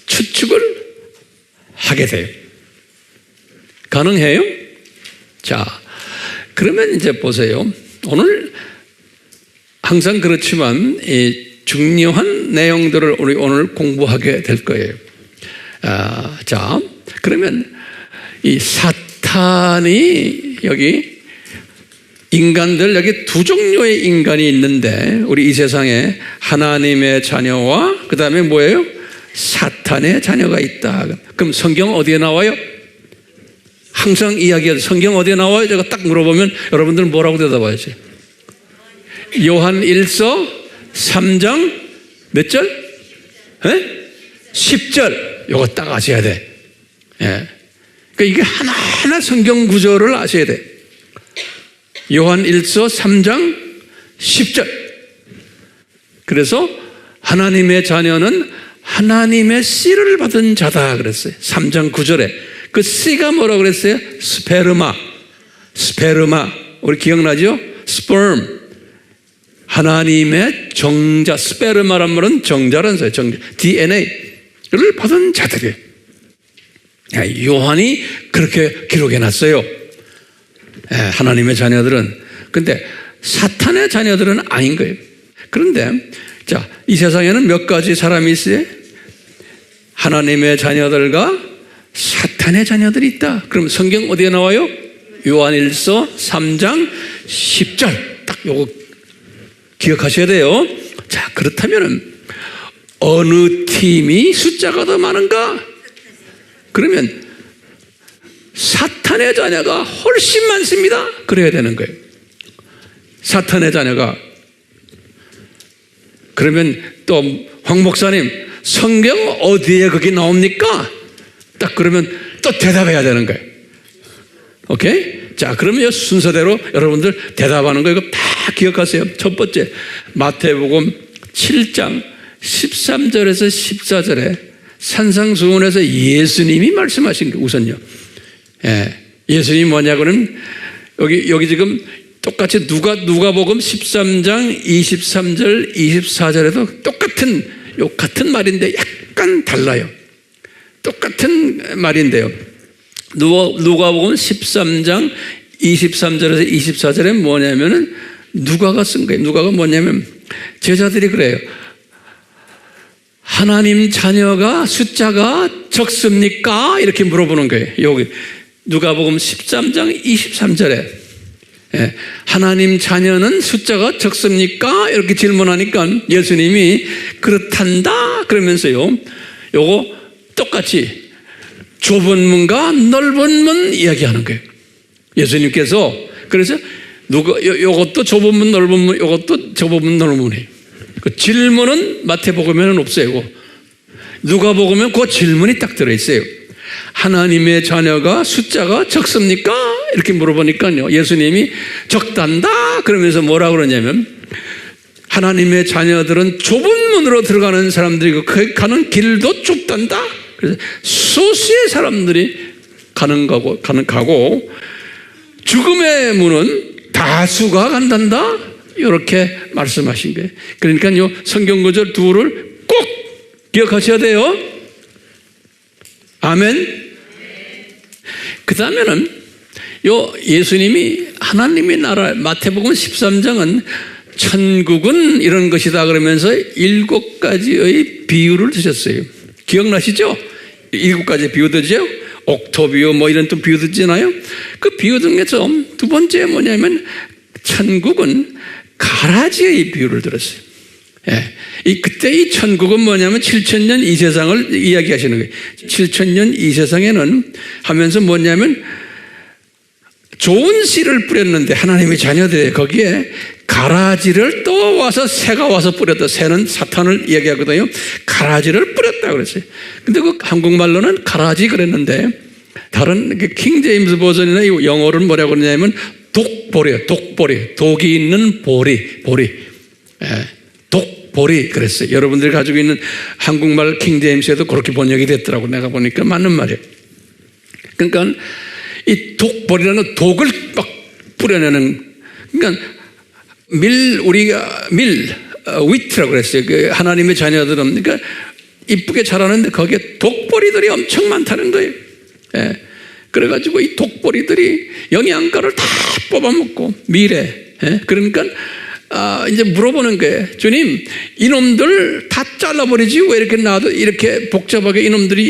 추측을 하게 돼요. 가능해요? 자, 그러면 이제 보세요. 오늘 항상 그렇지만 이 중요한 내용들을 우리 오늘 공부하게 될 거예요. 자, 그러면 이 사탄이 여기 인간들, 여기 두 종류의 인간이 있는데 우리 이 세상에 하나님의 자녀와 그 다음에 뭐예요? 사탄의 자녀가 있다. 그럼 성경 어디에 나와요? 항상 이야기하죠. 성경 어디에 나와요? 제가 딱 물어보면 여러분들은 뭐라고 대답하지? 요한 1서 3장 몇 절? 10절. 요거 딱 아셔야 돼. 그러니까 이게 하나하나 성경 구절을 아셔야 돼. 요한 1서 3장 10절. 그래서 하나님의 자녀는 하나님의 씨를 받은 자다 그랬어요. 3장 9절에. 그 씨가 뭐라고 그랬어요? 스페르마. 우리 기억나죠? 스perm. 하나님의 정자. 스페르마란 말은 정자라는 거예요. 정자. DNA를 받은 자들이에요. 요한이 그렇게 기록해놨어요. 하나님의 자녀들은. 근데 사탄의 자녀들은 아닌 거예요. 그런데 자, 이 세상에는 몇 가지 사람이 있어요? 하나님의 자녀들과 사탄의 자녀들이 있다. 그럼 성경 어디에 나와요? 요한일서 3장 10절. 딱 요거 기억하셔야 돼요. 자, 그렇다면은 어느 팀이 숫자가 더 많은가? 그러면 사탄의 자녀가 훨씬 많습니다. 그래야 되는 거예요. 사탄의 자녀가. 그러면 또 황 목사님, 성경 어디에 그게 나옵니까? 딱 그러면 또 대답해야 되는 거예요. 오케이? 자, 그러면 순서대로 여러분들 대답하는 거 이거 다 기억하세요. 첫 번째, 마태복음 7장 13절에서 14절에 산상수훈에서 예수님이 말씀하신 거 우선요. 예, 예수님이 뭐냐고는 여기 지금 똑같이 누가복음 13장 23절 24절에도 같은 말인데 약간 달라요. 똑같은 말인데요. 누가복음 13장 23절에서 24절에 뭐냐면은 누가가 쓴 거예요. 누가가 뭐냐면 제자들이 그래요. 하나님 자녀가 숫자가 적습니까? 이렇게 물어보는 거예요. 여기 누가복음 13장 23절에 하나님 자녀는 숫자가 적습니까? 이렇게 질문하니까 예수님이 그렇단다 그러면서요. 요거 똑같이 좁은 문과 넓은 문 이야기하는 거예요. 예수님께서 그래서 요것도 좁은 문 넓은 문, 요것도 좁은 문 넓은 문이에요. 그 질문은 마태복음에는 없어요. 누가복음은 그 질문이 딱 들어있어요. 하나님의 자녀가 숫자가 적습니까? 이렇게 물어보니까요. 예수님이 적단다 그러면서 뭐라 그러냐면 하나님의 자녀들은 좁은 문으로 들어가는 사람들이고 그 가는 길도 좁단다. 그래서 소수의 사람들이 가고 죽음의 문은 다수가 간단다. 이렇게 말씀하신 거예요. 그러니까요. 성경 구절 둘을 꼭 기억하셔야 돼요. 아멘. 그 다음에는 예수님이 하나님의 나라 마태복음 13장은 천국은 이런 것이다 그러면서 7가지의 비유를 드셨어요. 기억나시죠? 7가지 비유 드죠? 옥토비유 뭐 이런 또 비유 듣잖아요. 그 비유 중에서 두 번째 뭐냐면 천국은 가라지의 비유를 들었어요. 예. 그때 이 천국은 뭐냐면 7,000년 이 세상을 이야기하시는 거예요. 7,000년 이 세상에는 하면서 뭐냐면 좋은 씨를 뿌렸는데 하나님의 자녀들이 거기에 가라지를 또 와서 새가 와서 뿌렸다. 새는 사탄을 이야기하거든요. 가라지를 뿌렸다 그랬어요. 근데 그 한국말로는 가라지 그랬는데 다른 킹 제임스 버전이나 영어로는 뭐라고 그러냐면 독보리요. 독보리. 독이 있는 보리. 예. 독보리 그랬어요. 여러분들이 가지고 있는 한국말 킹 제임스에도 그렇게 번역이 됐더라고. 내가 보니까 맞는 말이에요. 그러니까 이 독보리라는 건 독을 막 뿌려내는 그러니까 우리가 위트라고 그랬어요. 그 하나님의 자녀들은 그러니까 이쁘게 자라는데 거기에 독보리들이 엄청 많다는 거예요. 예. 그래가지고 이 독보리들이 영양가를 다 뽑아먹고 미래. 예? 그러니까 이제 물어보는 거예요. 주님, 이놈들 다 잘라버리지 왜 이렇게 놔도 이렇게 복잡하게 이놈들이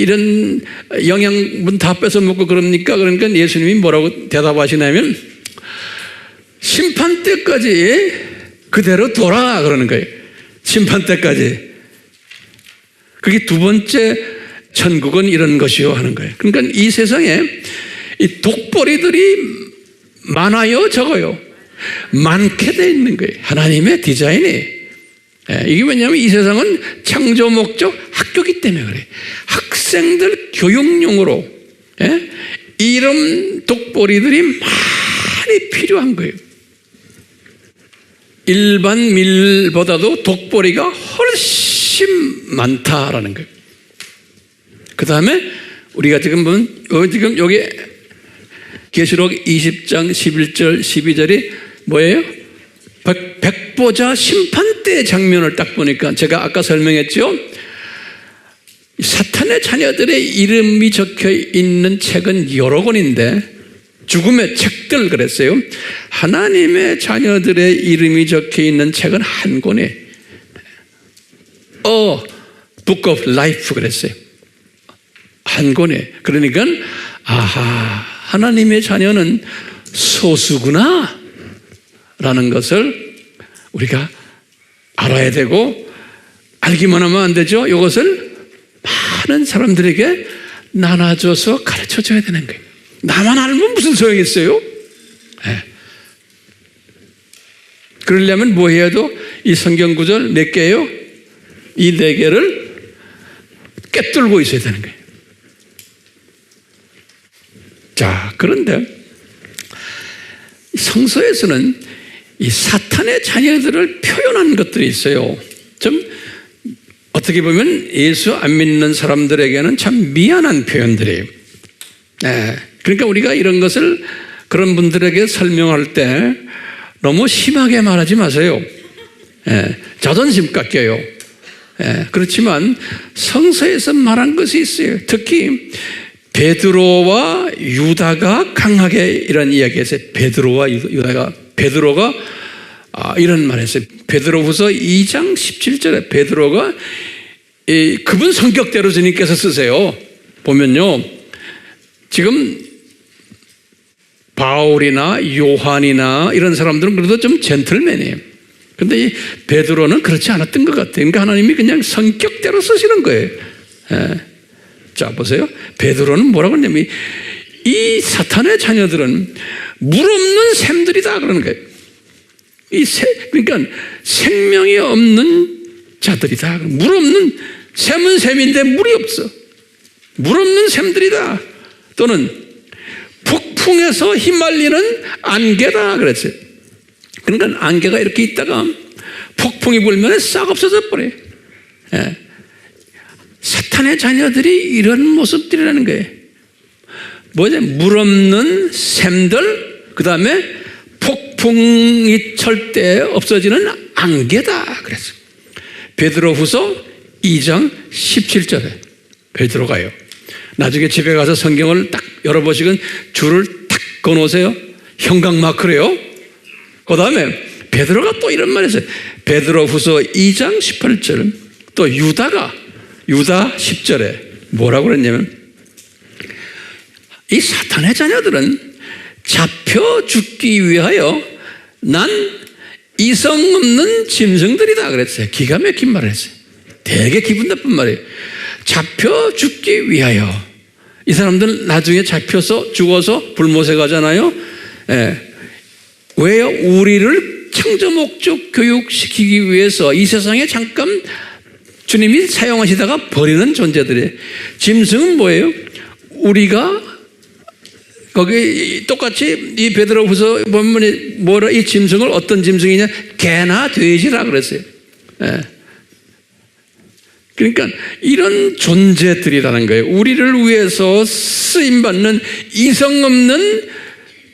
이런 영양분 다 뺏어먹고 그럽니까? 그러니까 예수님이 뭐라고 대답하시냐면 심판 때까지 그대로 둬라 그러는 거예요. 심판 때까지. 그게 두 번째 천국은 이런 것이요 하는 거예요. 그러니까 이 세상에 이 독보리들이 많아요, 적어요? 많게 돼 있는 거예요. 하나님의 디자인이. 이게 왜냐하면 이 세상은 창조 목적 학교이기 때문에 그래요. 학생들 교육용으로 이런 독보리들이 많이 필요한 거예요. 일반 밀보다도 독보리가 훨씬 많다라는 거예요. 그 다음에 우리가 지금 보면 지금 여기 계시록 20장 11절 12절이 뭐예요? 백보자 심판 때 장면을 딱 보니까 제가 아까 설명했죠. 사탄의 자녀들의 이름이 적혀 있는 책은 여러 권인데 죽음의 책들 그랬어요. 하나님의 자녀들의 이름이 적혀 있는 책은 한 권에 Book of Life 그랬어요. 한 권에. 그러니까 아하, 하나님의 자녀는 소수구나 라는 것을 우리가 알아야 되고, 알기만 하면 안 되죠. 이것을 많은 사람들에게 나눠줘서 가르쳐줘야 되는 거예요. 나만 알면 무슨 소용이 있어요? 네. 그러려면 뭐 해야 돼? 이 성경 구절 몇 개예요? 이 4개를 꿰뚫고 있어야 되는 거예요. 자, 그런데 성서에서는 이 사탄의 자녀들을 표현한 것들이 있어요. 좀 어떻게 보면 예수 안 믿는 사람들에게는 참 미안한 표현들이에요. 네. 그러니까 우리가 이런 것을 그런 분들에게 설명할 때 너무 심하게 말하지 마세요. 네. 자존심 깎여요. 네. 그렇지만 성서에서 말한 것이 있어요. 특히 베드로와 유다가 강하게 이런 이야기했어요. 베드로와 유다가, 베드로가 이런 말 했어요. 베드로후서 2장 17절에 베드로가 그분 성격대로 주님께서 쓰세요. 보면요, 지금 바울이나 요한이나 이런 사람들은 그래도 좀 젠틀맨이에요. 근데 이 베드로는 그렇지 않았던 것 같아요. 그러니까 하나님이 그냥 성격대로 쓰시는 거예요. 예. 자, 보세요. 베드로는 뭐라고 했냐면 이 사탄의 자녀들은 물 없는 샘들이다 그러는 거예요. 그러니까 생명이 없는 자들이다. 물 없는 샘은 샘인데 물이 없어. 물 없는 샘들이다. 또는 폭풍에서 휘말리는 안개다 그랬어요. 그러니까 안개가 이렇게 있다가 폭풍이 불면 싹 없어져 버려요. 예. 사탄의 자녀들이 이런 모습들이라는 거예요. 뭐냐? 물 없는 샘들, 그 다음에 폭풍이 칠 때 없어지는 안개다 그랬어요. 베드로후서 2장 17절에 베드로가요. 나중에 집에 가서 성경을 딱 열어보시면 줄을 탁 꺼놓으세요. 형광마크래요. 그 다음에 베드로가 또 이런 말 했어요. 베드로후서 2장 18절, 또 유다 10절에 뭐라고 그랬냐면 이 사탄의 자녀들은 잡혀 죽기 위하여 난 이성 없는 짐승들이다 그랬어요. 기가 막힌 말을 했어요. 되게 기분 나쁜 말이에요. 잡혀 죽기 위하여. 이 사람들은 나중에 잡혀서 죽어서 불못에 가잖아요. 예. 왜요? 우리를 창조 목적 교육시키기 위해서 이 세상에 잠깐 주님이 사용하시다가 버리는 존재들이에요. 짐승은 뭐예요? 우리가 거기 똑같이 이 베드로후서 보면 뭐라 이 짐승을 어떤 짐승이냐? 개나 돼지라 그랬어요. 예. 그러니까 이런 존재들이라는 거예요. 우리를 위해서 쓰임받는 이성 없는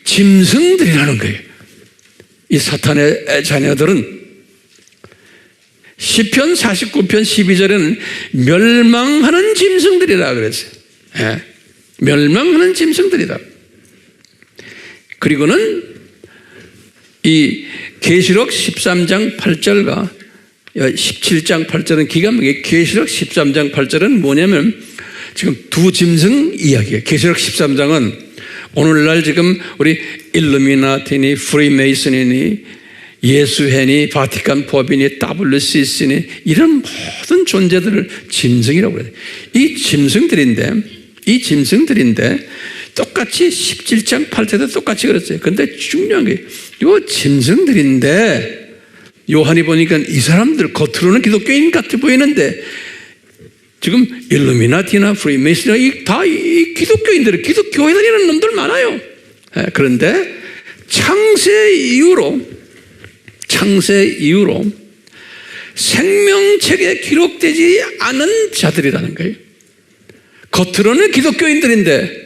짐승들이라는 거예요. 이 사탄의 자녀들은 시편 49편 12절에는 멸망하는 짐승들이라 그랬어요. 예. 멸망하는 짐승들이다. 그리고는 이 계시록 13장 8절과 17장 8절은 기가 막히게, 계시록 13장 8절은 뭐냐면 지금 두 짐승 이야기예요. 계시록 13장은 오늘날 지금 우리 일루미나티니 프리메이슨이니 예수회니 바티칸 법이니 WCC니 이런 모든 존재들을 짐승이라고 그래요. 이 짐승들인데 똑같이 17장 8절도 똑같이 그랬어요. 근데 중요한 게 이 짐승들인데 요한이 보니까 이 사람들 겉으로는 기독교인 같아 보이는데 지금 일루미나티나 프리메이슨이나 다 기독교인들, 기독교에 다니는 놈들 많아요. 그런데 창세 이후로 생명책에 기록되지 않은 자들이라는 거예요. 겉으로는 기독교인들인데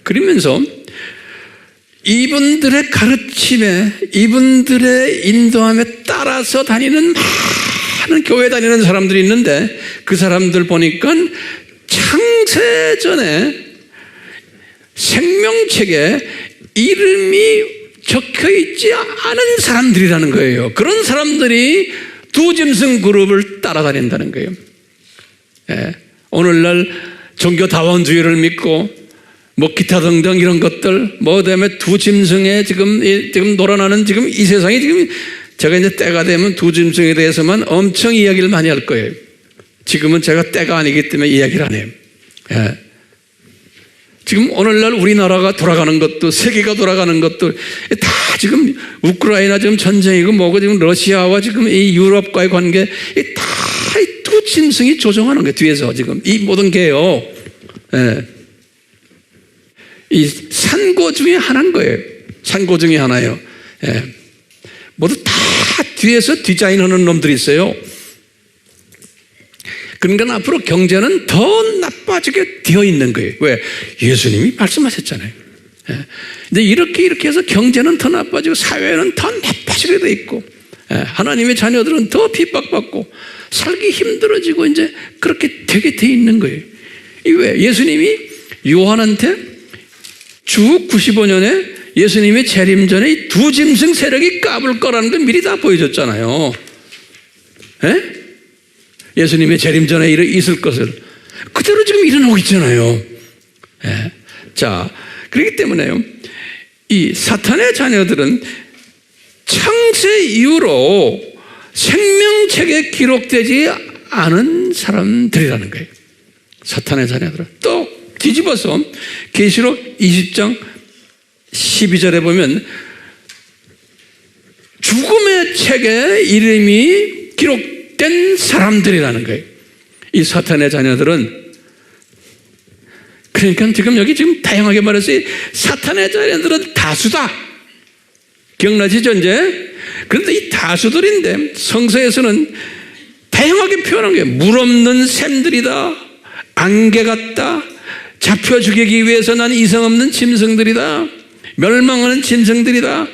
그러면서 이분들의 가르침에, 이분들의 인도함에 따라서 다니는 많은 교회 다니는 사람들이 있는데 그 사람들 보니까 창세전에 생명책에 이름이 적혀 있지 않은 사람들이라는 거예요. 그런 사람들이 두 짐승 그룹을 따라다닌다는 거예요. 예. 오늘날 종교다원주의를 믿고 뭐 기타 등등 이런 것들, 뭐 그다음에 두 짐승에 지금 놀아나는 지금 이 세상이 지금 제가 이제 때가 되면 두 짐승에 대해서만 엄청 이야기를 많이 할 거예요. 지금은 제가 때가 아니기 때문에 이야기를 안 해요. 예. 지금 오늘날 우리나라가 돌아가는 것도, 세계가 돌아가는 것도 다 지금 우크라이나 지금 전쟁이고 뭐고 지금 러시아와 지금 이 유럽과의 관계 다 두 짐승이 조종하는 거예요. 뒤에서 지금 이 모든 게요. 예. 이 산고 중에 하나인 거예요. 산고 중에 하나예요. 예. 모두 다 뒤에서 디자인하는 놈들이 있어요. 그러니까 앞으로 경제는 더 나빠지게 되어 있는 거예요. 왜? 예수님이 말씀하셨잖아요. 예. 이제 이렇게 해서 경제는 더 나빠지고 사회는 더 나빠지게 돼 있고, 예. 하나님의 자녀들은 더 핍박받고 살기 힘들어지고 이제 그렇게 되게 돼 있는 거예요. 이 왜? 예수님이 요한한테 주 95년에 예수님의 재림 전에 이 두 짐승 세력이 까불 거라는 걸 미리 다 보여줬잖아요. 예? 예수님의 재림 전에 있을 것을 그대로 지금 일어나고 있잖아요. 예. 자, 그렇기 때문에요, 이 사탄의 자녀들은 창세 이후로 생명책에 기록되지 않은 사람들이라는 거예요. 사탄의 자녀들은. 또 뒤집어서 계시록 20장 12절에 보면 죽음의 책에 이름이 기록된 사람들이라는 거예요. 이 사탄의 자녀들은, 그러니까 지금 여기 지금 다양하게 말해서 사탄의 자녀들은 다수다. 기억나시죠 이제? 그런데 이 다수들인데 성서에서는 다양하게 표현한 게 물 없는 샘들이다, 안개 같다, 잡혀 죽이기 위해서 난 이성 없는 짐승들이다, 멸망하는 짐승들이다,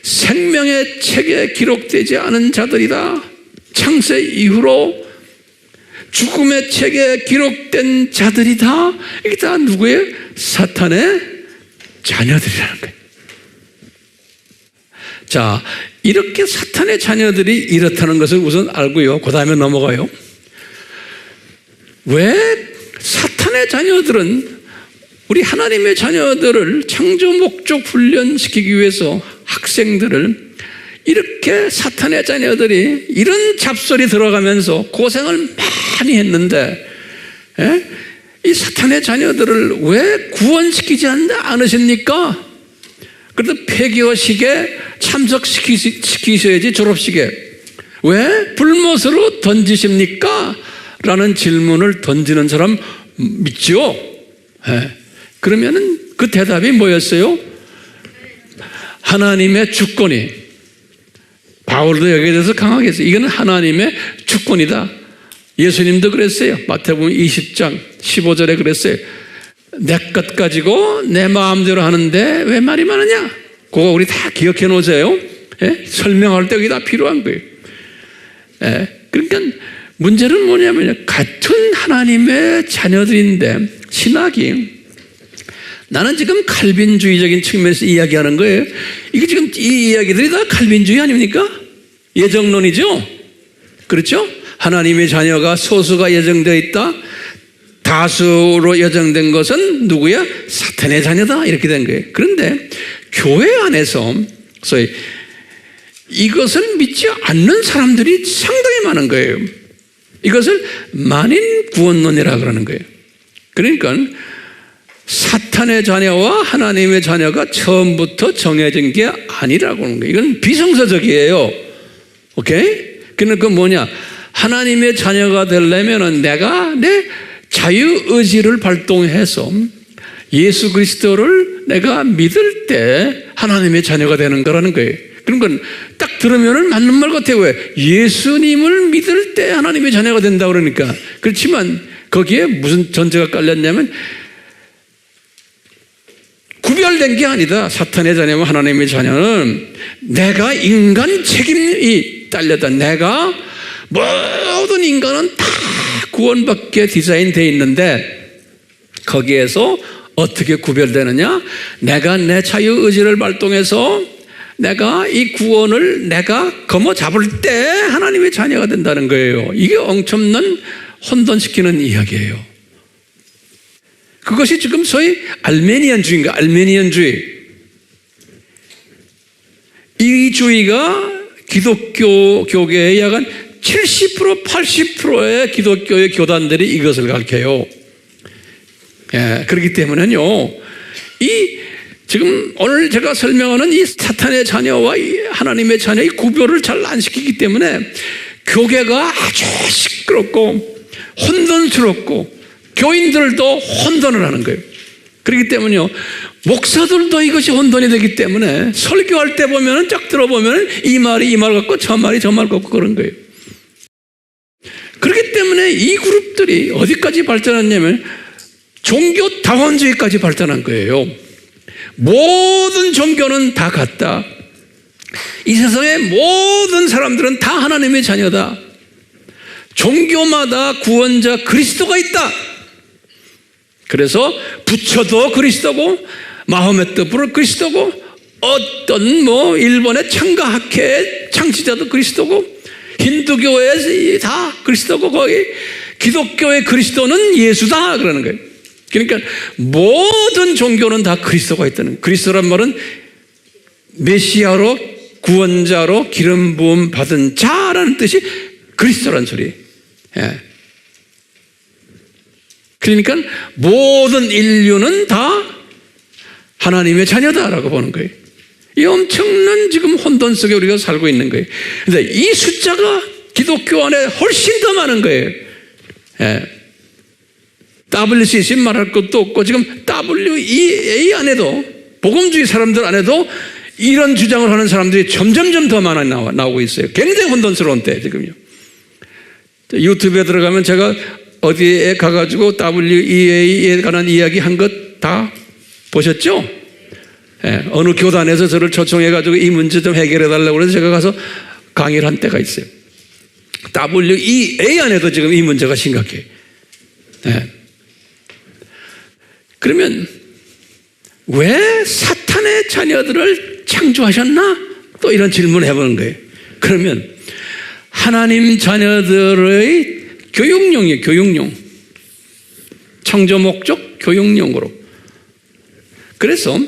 생명의 책에 기록되지 않은 자들이다, 창세 이후로 죽음의 책에 기록된 자들이다. 이게 다 누구예요? 사탄의 자녀들이라는 거예요. 자, 이렇게 사탄의 자녀들이 이렇다는 것을 우선 알고요, 그 다음에 넘어가요. 왜 사탄의 자녀들은 우리 하나님의 자녀들을 창조 목적 훈련시키기 위해서 학생들을 이렇게 사탄의 자녀들이 이런 잡설이 들어가면서 고생을 많이 했는데, 예? 이 사탄의 자녀들을 왜 구원시키지 않으십니까? 그래도 폐교식에 참석시키셔야지, 졸업식에. 왜 불못으로 던지십니까? 라는 질문을 던지는 사람 믿죠? 예. 그러면은 그 대답이 뭐였어요? 하나님의 주권이. 바울도 여기에 대해서 강하게 했어요. 이거는 하나님의 주권이다. 예수님도 그랬어요. 마태복음 20장 15절에 그랬어요. 내 것 가지고 내 마음대로 하는데 왜 말이 많으냐? 그거 우리 다 기억해 놓으세요. 예? 설명할 때 그게 다 필요한 거예요. 예? 그러니까 문제는 뭐냐면 같은 하나님의 자녀들인데 신학이, 나는 지금 칼빈주의적인 측면에서 이야기하는 거예요. 이게 지금 이 이야기들이 다 칼빈주의 아닙니까? 예정론이죠. 그렇죠? 하나님의 자녀가 소수가 예정되어 있다, 다수로 예정된 것은 누구야? 사탄의 자녀다, 이렇게 된 거예요. 그런데 교회 안에서 소위 이것을 믿지 않는 사람들이 상당히 많은 거예요. 이것을 만인 구원론이라고 그러는 거예요. 그러니까 사탄의 자녀와 하나님의 자녀가 처음부터 정해진 게 아니라고 하는 거예요. 이건 비성서적이에요. 오케이? 그러니까 뭐냐? 하나님의 자녀가 되려면 내가 내 자유의지를 발동해서 예수 그리스도를 내가 믿을 때 하나님의 자녀가 되는 거라는 거예요. 그러니까 딱 들으면 맞는 말 같아요. 왜? 예수님을 믿을 때 하나님의 자녀가 된다 그러니까. 그렇지만 거기에 무슨 전제가 깔렸냐면 구별된 게 아니다. 사탄의 자녀와 하나님의 자녀는 내가 인간 책임이 딸렸다. 내가 모든 인간은 다 구원받게 디자인되어 있는데 거기에서 어떻게 구별되느냐? 내가 내 자유의지를 발동해서 내가 이 구원을 내가 거머 잡을 때 하나님의 자녀가 된다는 거예요. 이게 엄청난 혼돈시키는 이야기예요. 그것이 지금 소위 알메니안주의인가? 알메니안주의. 이 주의가 기독교 교계의 약 한 70% 80%의 기독교의 교단들이 이것을 가르쳐요. 예, 그렇기 때문에요. 지금 오늘 제가 설명하는 이 사탄의 자녀와 이 하나님의 자녀의 구별을 잘 안 시키기 때문에 교계가 아주 시끄럽고 혼돈스럽고 교인들도 혼돈을 하는 거예요. 그렇기 때문에요. 목사들도 이것이 혼돈이 되기 때문에 설교할 때 보면은 쫙 들어보면 이 말이 이 말 같고 저 말이 저 말 같고 그런 거예요. 그렇기 때문에 이 그룹들이 어디까지 발전했냐면 종교 다원주의까지 발전한 거예요. 모든 종교는 다 같다. 이 세상의 모든 사람들은 다 하나님의 자녀다. 종교마다 구원자 그리스도가 있다. 그래서 부처도 그리스도고 마호메트 부르 그리스도고 어떤 일본의 창가학회의 창시자도 그리스도고 힌두교의 다 그리스도고 거기 기독교의 그리스도는 예수다 그러는 거예요. 그러니까 모든 종교는 다 그리스도가 있다는 거예요. 그리스도란 말은 메시아로 구원자로 기름 부음 받은 자라는 뜻이 그리스도란 소리예요. 예. 그러니까 모든 인류는 다 하나님의 자녀다라고 보는 거예요. 이 엄청난 지금 혼돈 속에 우리가 살고 있는 거예요. 그런데 이 숫자가 기독교 안에 훨씬 더 많은 거예요. 예. WCC 말할 것도 없고 지금 WEA 안에도 복음주의 사람들 안에도 이런 주장을 하는 사람들이 점점점 더 많아 나오고 있어요. 굉장히 혼돈스러운 때 지금요. 유튜브에 들어가면 제가 어디에 가가지고 WEA에 관한 이야기 한 것 다 보셨죠? 예, 어느 교단에서 저를 초청해가지고 이 문제 좀 해결해달라고 그래서 제가 가서 강의를 한 때가 있어요. WEA 안에도 지금 이 문제가 심각해요. 예. 그러면 왜 사탄의 자녀들을 창조하셨나? 또 이런 질문을 해보는 거예요. 그러면 하나님 자녀들의 교육용이에요. 교육용. 창조 목적 교육용으로. 그래서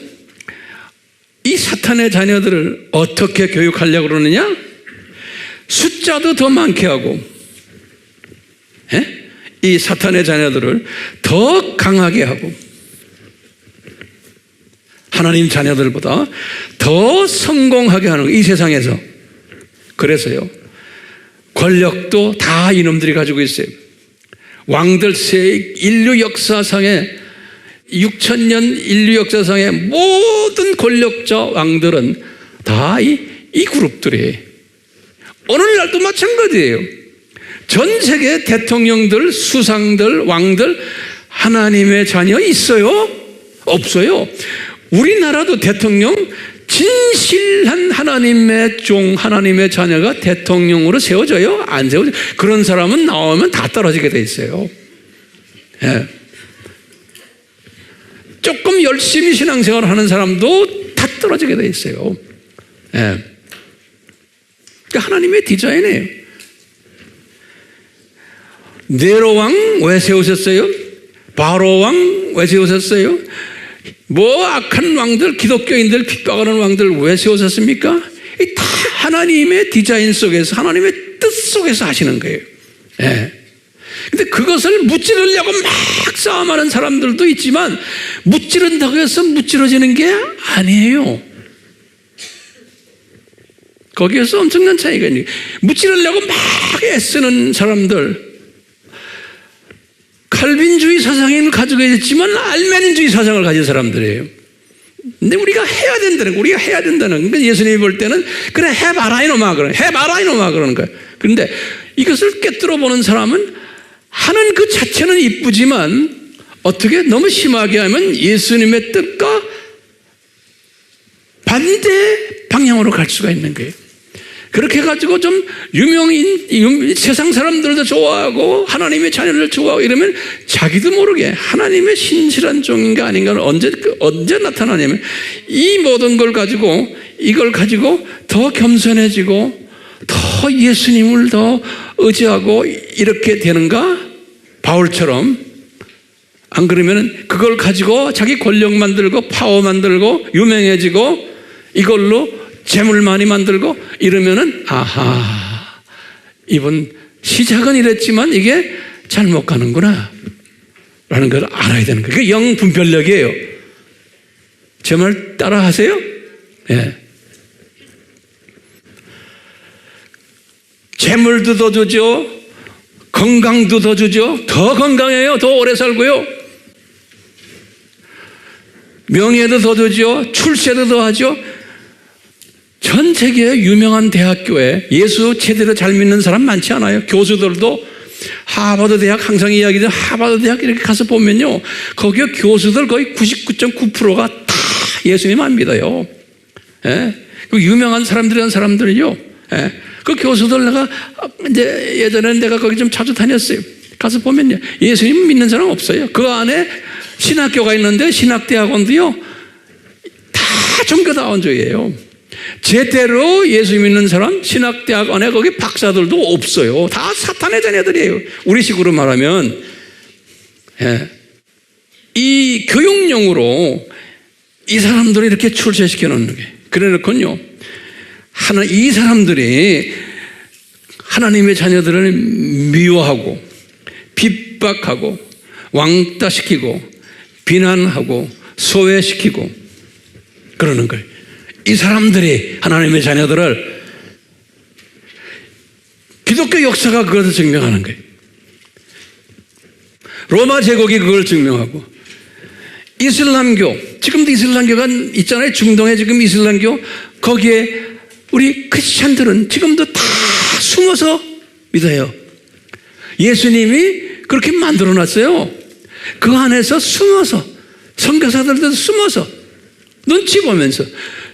이 사탄의 자녀들을 어떻게 교육하려고 그러느냐? 숫자도 더 많게 하고 이 사탄의 자녀들을 더 강하게 하고 하나님 자녀들보다 더 성공하게 하는 거예요. 이 세상에서. 그래서요. 권력도 다 이놈들이 가지고 있어요. 왕들 인류 역사상에 6000년 인류 역사상의 모든 권력자 왕들은 다 이 그룹들이에요. 오늘날도 마찬가지예요. 전 세계 대통령들, 수상들, 왕들 하나님의 자녀 있어요? 없어요. 우리나라도 대통령 진실한 하나님의 종, 하나님의 자녀가 대통령으로 세워져요? 안 세워져요? 그런 사람은 나오면 다 떨어지게 돼 있어요. 예. 조금 열심히 신앙생활을 하는 사람도 다 떨어지게 돼 있어요. 예. 그러니까 하나님의 디자인이에요. 네로 왕 왜 세우셨어요? 바로 왕 왜 세우셨어요? 악한 왕들, 기독교인들 핍박하는 왕들 왜 세우셨습니까? 다 하나님의 디자인 속에서, 하나님의 뜻 속에서 하시는 거예요. 예. 근데 그것을 무찌르려고 막 싸움하는 사람들도 있지만 무찌른다고 해서 무찌러지는 게 아니에요. 거기에서 엄청난 차이가 있는 거예요. 무찌르려고 막 애쓰는 사람들, 칼빈주의 사상을 가지고 있지만 알메니주의 사상을 가진 사람들이에요. 근데 우리가 해야 된다는 거예요. 우리가 해야 된다는 거예요. 그러니까 예수님이 볼 때는 그래 해봐라 이놈아 그러는 거예요. 그런데 이것을 꿰뚫어 보는 사람은 하는 그 자체는 이쁘지만 어떻게 너무 심하게 하면 예수님의 뜻과 반대 방향으로 갈 수가 있는 거예요. 그렇게 해가지고 좀 세상 사람들도 좋아하고 하나님의 자녀를 좋아하고 이러면 자기도 모르게 하나님의 신실한 종인가 아닌가는 언제 나타나냐면 이 모든 걸 가지고 이걸 가지고 더 겸손해지고 더 예수님을 더 의지하고 이렇게 되는가? 바울처럼. 안 그러면 그걸 가지고 자기 권력 만들고 파워 만들고 유명해지고 이걸로 재물 많이 만들고 이러면은 아하, 이분 시작은 이랬지만 이게 잘못 가는구나 라는 걸 알아야 되는 거예요. 그게 영분별력이에요. 제 말 따라 하세요? 예. 재물도 더 주죠. 건강도 더 주죠. 더 건강해요. 더 오래 살고요. 명예도 더 주죠. 출세도 더 하죠. 전 세계 유명한 대학교에 예수 제대로 잘 믿는 사람 많지 않아요. 교수들도 하버드 대학 항상 이야기죠. 하버드 대학 이렇게 가서 보면요. 거기 교수들 거의 99.9%가 다 예수님 안 믿어요. 예? 그 유명한 사람들이란 사람들이요. 예? 그 교수들 내가 이제 예전에 내가 거기 좀 자주 다녔어요. 가서 보면요. 예수님 믿는 사람 없어요. 그 안에 신학교가 있는데 신학대학원도요. 다 종교다원주의예요. 제대로 예수 믿는 사람 신학대학원에 거기 박사들도 없어요. 다 사탄의 자녀들이에요. 우리식으로 말하면 예. 이 교육용으로 이 사람들을 이렇게 출세시켜 놓는 게 그래 놓고요. 이 사람들이 하나님의 자녀들을 미워하고 핍박하고 왕따시키고 비난하고 소외시키고 그러는 거예요. 이 사람들이 하나님의 자녀들을 기독교 역사가 그것을 증명하는 거예요. 로마 제국이 그걸 증명하고 이슬람교, 지금도 이슬람교가 있잖아요. 중동에 지금 이슬람교 거기에 우리 크리스찬들은 지금도 다 숨어서 믿어요. 예수님이 그렇게 만들어놨어요. 그 안에서 숨어서 선교사들도 숨어서 눈치 보면서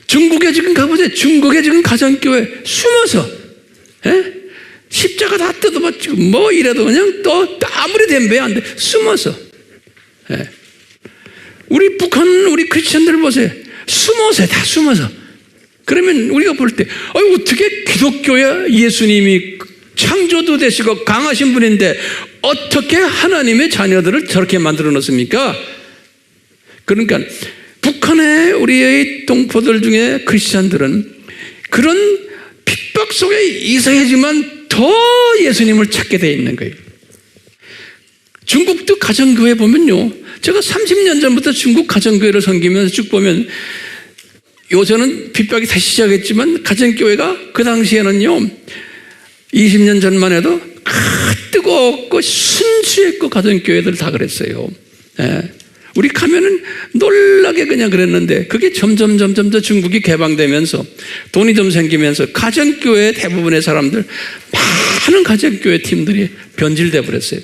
중국에 지금 가보세요. 중국에 지금 가정교회 숨어서 예? 십자가 다 뜯어봤지고 뭐 이래도 그냥 또 아무리 댐벼야 안 돼. 숨어서 예. 우리 북한 우리 크리스찬들 보세요. 숨어서 다 숨어서 그러면 우리가 볼 때 어떻게 기독교에 예수님이 창조도 되시고 강하신 분인데 어떻게 하나님의 자녀들을 저렇게 만들어 놓습니까? 그러니까 북한의 우리의 동포들 중에 크리스찬들은 그런 핍박 속에 있어야지만 더 예수님을 찾게 돼 있는 거예요. 중국도 가정교회 보면요. 제가 30년 전부터 중국 가정교회를 섬기면서 쭉 보면 요새는 핍박이 다시 시작했지만 가정교회가 그 당시에는요 20년 전만 해도 뜨겁고 순수했고 가정교회들 다 그랬어요. 예. 우리 가면은 놀라게 그냥 그랬는데 그게 점점 더 중국이 개방되면서 돈이 좀 생기면서 가정교회 대부분의 사람들 많은 가정교회 팀들이 변질돼 버렸어요.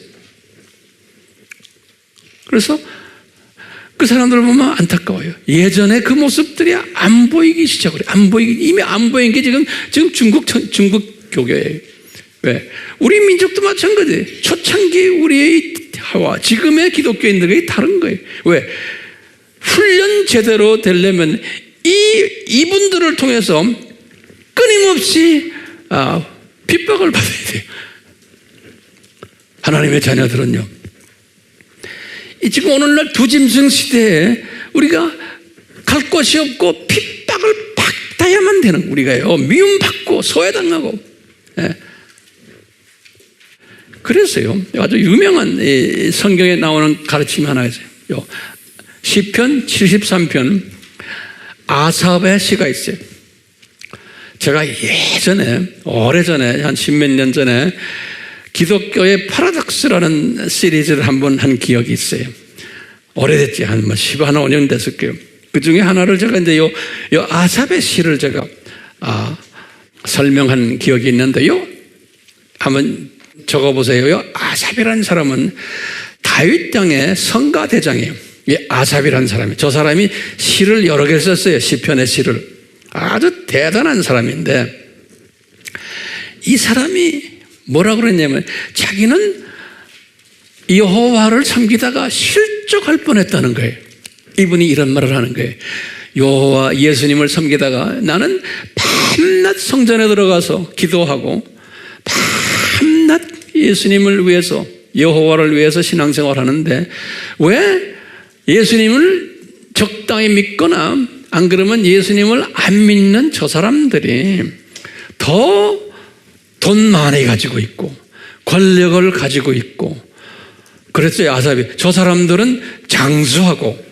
그래서 그 사람들을 보면 안타까워요. 예전에 그 모습들이 안 보이기 시작을 해요. 이미 안 보인 게 지금 중국 교교예요. 왜? 우리 민족도 마찬가지예요. 초창기 우리의 하와 지금의 기독교인들이 다른 거예요. 왜? 훈련 제대로 되려면 이분들을 통해서 끊임없이 핍박을 받아야 돼요. 하나님의 자녀들은요. 지금 오늘날 두짐승 시대에 우리가 갈 곳이 없고 핍박을 받아야만 되는 우리가요. 미움받고 소외당하고. 예. 그래서요. 아주 유명한 성경에 나오는 가르침이 하나 있어요. 시편 73편 아삽의 시가 있어요. 제가 예전에 오래전에 한 십몇 년 전에 기독교의 파라독스라는 시리즈를 한번 한 기억이 있어요. 오래됐지. 한 15년 됐을 거예요. 그 중에 하나를 제가 이제 요 아삽의 시를 제가 설명한 기억이 있는데요. 한번 적어보세요. 아삽이라는 사람은 다윗 땅의 성가대장이에요. 이 아삽이라는 사람이. 저 사람이 시를 여러 개를 썼어요. 시편의 시를. 아주 대단한 사람인데 이 사람이 뭐라 그랬냐면 자기는 여호와를 섬기다가 실족할 뻔했다는 거예요. 이분이 이런 말을 하는 거예요. 여호와 예수님을 섬기다가 나는 밤낮 성전에 들어가서 기도하고 밤낮 예수님을 위해서 여호와를 위해서 신앙생활 하는데 왜 예수님을 적당히 믿거나 안 그러면 예수님을 안 믿는 저 사람들이 더 돈 많이 가지고 있고 권력을 가지고 있고 그랬어요. 아삽이 저 사람들은 장수하고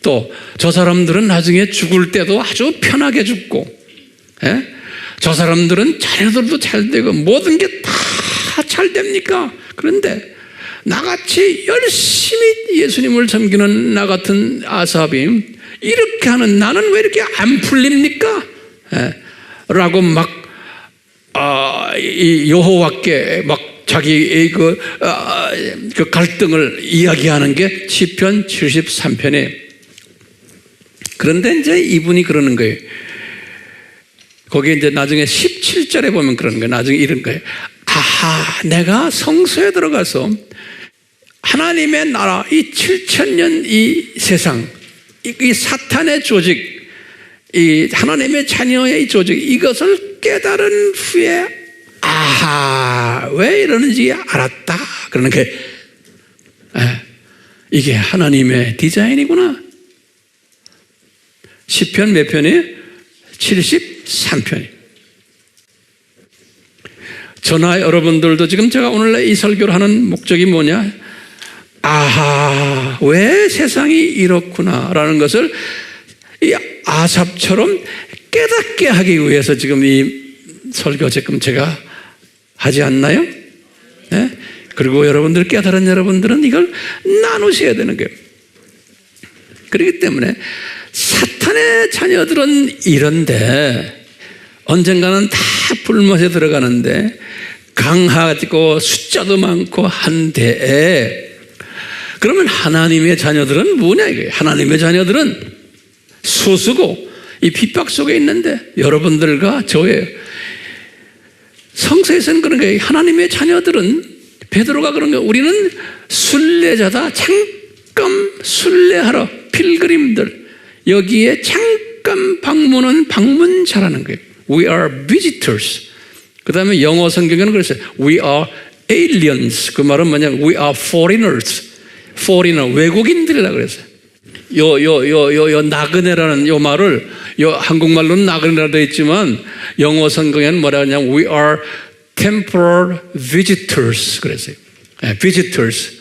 또 저 사람들은 나중에 죽을 때도 아주 편하게 죽고 저 사람들은 자녀들도 잘 되고 모든 게 다 잘 됩니까? 그런데 나같이 열심히 예수님을 섬기는 나 같은 아삽이 이렇게 하는 나는 왜 이렇게 안 풀립니까? 라고 막 이 여호와께 막 자기의 그 갈등을 이야기하는 게 시편 73편에 그런데 이제 이분이 그러는 거예요. 거기에 이제 나중에 17절에 보면 그러는 거예요. 나중에 이런 거예요. 아하, 내가 성소에 들어가서 하나님의 나라, 이 7000년 이 세상, 이 사탄의 조직, 이 하나님의 자녀의 이 조직, 이것을 깨달은 후에 아하, 왜 이러는지 알았다. 그러는 게 이게 하나님의 디자인이구나. 시편 몇 편이에요? 73편이. 저나 여러분들도 지금 제가 오늘 이 설교를 하는 목적이 뭐냐? 아하, 왜 세상이 이렇구나라는 것을 이 아삽처럼 깨닫게 하기 위해서 지금 이 설교 지금 제가 하지 않나요? 네? 그리고 여러분들 깨달은 여러분들은 이걸 나누셔야 되는 거예요. 그렇기 때문에 사탄의 자녀들은 이런데 언젠가는 다 불못에 들어가는데 강하고 숫자도 많고 한데 그러면 하나님의 자녀들은 뭐냐 이거예요. 하나님의 자녀들은 소수고 이 핍박 속에 있는데 여러분들과 저예요. 성서에서는 그런 거예요. 하나님의 자녀들은 베드로가 그런 거예요. 우리는 순례자다. 잠깐 순례하러 필그림들 여기에 잠깐 방문은 방문자라는 거예요. We are visitors. 그 다음에 영어 성경에는 그랬어요. We are aliens. 그 말은 뭐냐? We are foreigners. foreigner, 외국인들이라고 그랬어요. 나그네라는 요 말을, 한국말로는 나그네라 되어 있지만 영어 성경에는 뭐라 하냐면 We are temporal visitors. 그랬어요. visitors.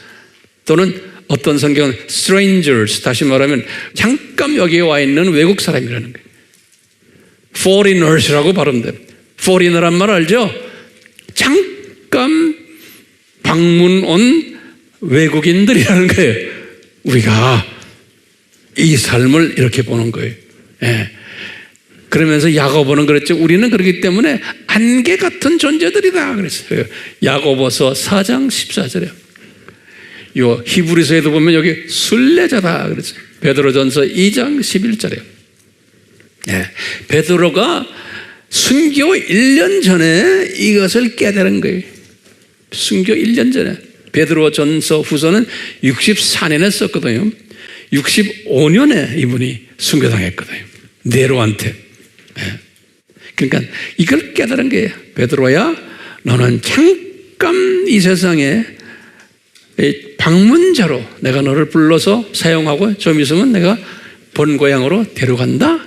또는 어떤 성경은 strangers. 다시 말하면 잠깐 여기에 와 있는 외국 사람이라는 거예요. foreigners라고 발음돼요. foreigner란 말 알죠? 잠깐 방문 온 외국인들이라는 거예요. 우리가 이 삶을 이렇게 보는 거예요. 그러면서 야고보는 그랬죠. 우리는 그렇기 때문에 안개 같은 존재들이다 그랬어요. 야고보서 4장 14절에 요 히브리서에도 보면 여기 순례자다 그랬어요. 베드로전서 2장 11절에 베드로가 순교 1년 전에 이것을 깨달은 거예요. 순교 1년 전에. 베드로전서 후서는 64년에 썼거든요. 65년에 이분이 순교당했거든요. 네로한테. 그러니까 이걸 깨달은 거예요. 베드로야, 너는 잠깐 이 세상에 방문자로 내가 너를 불러서 사용하고 좀 있으면 내가 본고향으로 데려간다.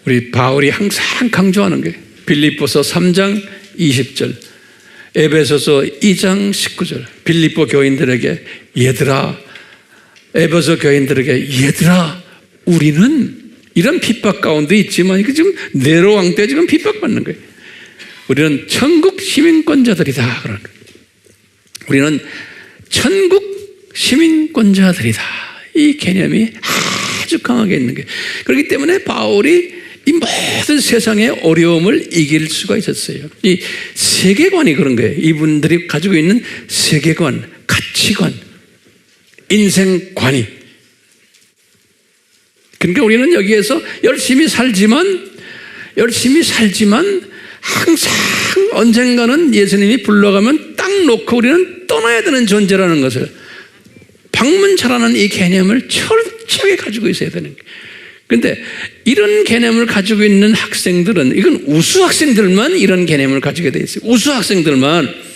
우리 바울이 항상 강조하는 게 빌립보서 3장 20절, 에베소서 2장 19절, 빌립보 교인들에게 얘들아, 에베소 교인들에게 얘들아, 우리는 이런 핍박 가운데 있지만 지금 네로 왕 때 지금 핍박받는 거예요. 우리는 천국 시민권자들이다. 그런 거예요. 우리는 천국 시민권자들이다. 이 개념이 아주 강하게 있는 거예요. 그렇기 때문에 바울이 이 모든 세상의 어려움을 이길 수가 있었어요. 이 세계관이 그런 거예요. 이분들이 가지고 있는 세계관, 가치관, 인생관이. 그러니까 우리는 여기에서 열심히 살지만 열심히 살지만 항상 언젠가는 예수님이 불러가면 딱 놓고 우리는 떠나야 되는 존재라는 것을, 방문차라는 이 개념을 철저하게 가지고 있어야 되는 거예요. 그런데 이런 개념을 가지고 있는 학생들은, 이건 우수 학생들만 이런 개념을 가지게 돼 있어요. 우수 학생들만.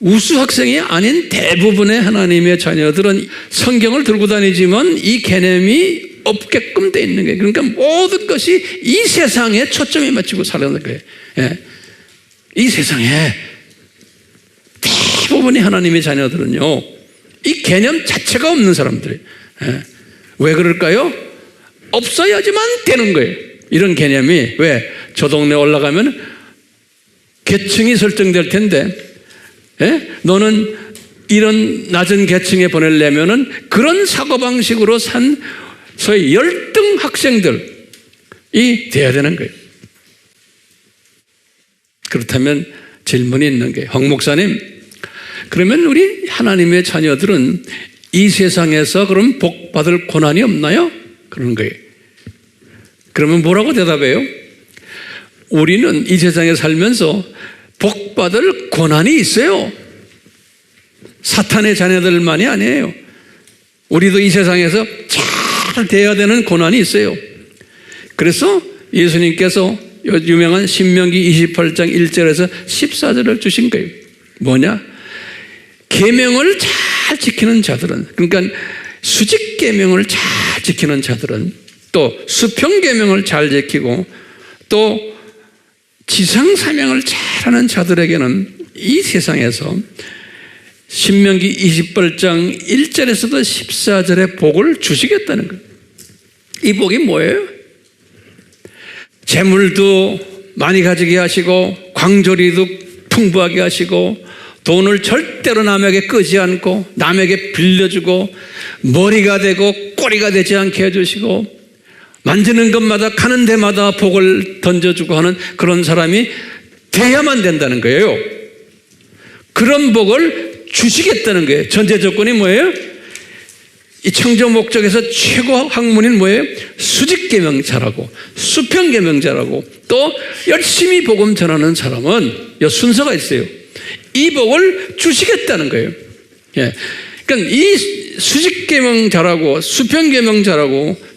우수 학생이 아닌 대부분의 하나님의 자녀들은 성경을 들고 다니지만 이 개념이 없게끔 돼 있는 거예요. 그러니까 모든 것이 이 세상에 초점이 맞추고 살아가는 거예요. 예. 이 세상에 대부분의 하나님의 자녀들은요, 이 개념 자체가 없는 사람들이에요. 예. 왜 그럴까요? 없어야지만 되는 거예요. 이런 개념이. 왜? 저 동네 올라가면 계층이 설정될 텐데, 예? 너는 이런 낮은 계층에 보내려면은 그런 사고방식으로 산 소위 열등 학생들이 돼야 되는 거예요. 그렇다면 질문이 있는 게, 황 목사님, 그러면 우리 하나님의 자녀들은 이 세상에서 그럼 복 받을 고난이 없나요? 그러는 거예요. 그러면 뭐라고 대답해요? 우리는 이 세상에 살면서 복 받을 고난이 있어요. 사탄의 자녀들만이 아니에요. 우리도 이 세상에서 잘 돼야 되는 고난이 있어요. 그래서 예수님께서 유명한 신명기 28장 1절에서 14절을 주신 거예요. 뭐냐? 계명을 잘 지키는 자들은, 그러니까 수직 계명을 잘 지키는 자들은, 또 수평 계명을 잘 지키고 또 지상 사명을 잘하는 자들에게는 이 세상에서 신명기 28장 1절에서도 14절의 복을 주시겠다는 거예요. 이 복이 뭐예요? 재물도 많이 가지게 하시고, 광조리도 풍부하게 하시고, 돈을 절대로 남에게 끄지 않고, 남에게 빌려주고, 머리가 되고 꼬리가 되지 않게 해주시고, 만지는 것마다 가는 데마다 복을 던져주고 하는 그런 사람이 돼야만 된다는 거예요. 그런 복을 주시겠다는 거예요. 전제 조건이 뭐예요? 이 청정 목적에서 최고 학문인 뭐예요? 수직계명 잘하고 수평계명 잘하고 또 열심히 복음 전하는 사람은 순서가 있어요. 이 복을 주시겠다는 거예요. 예. 그러니까 이 수직계명 잘하고 수평계명 잘하고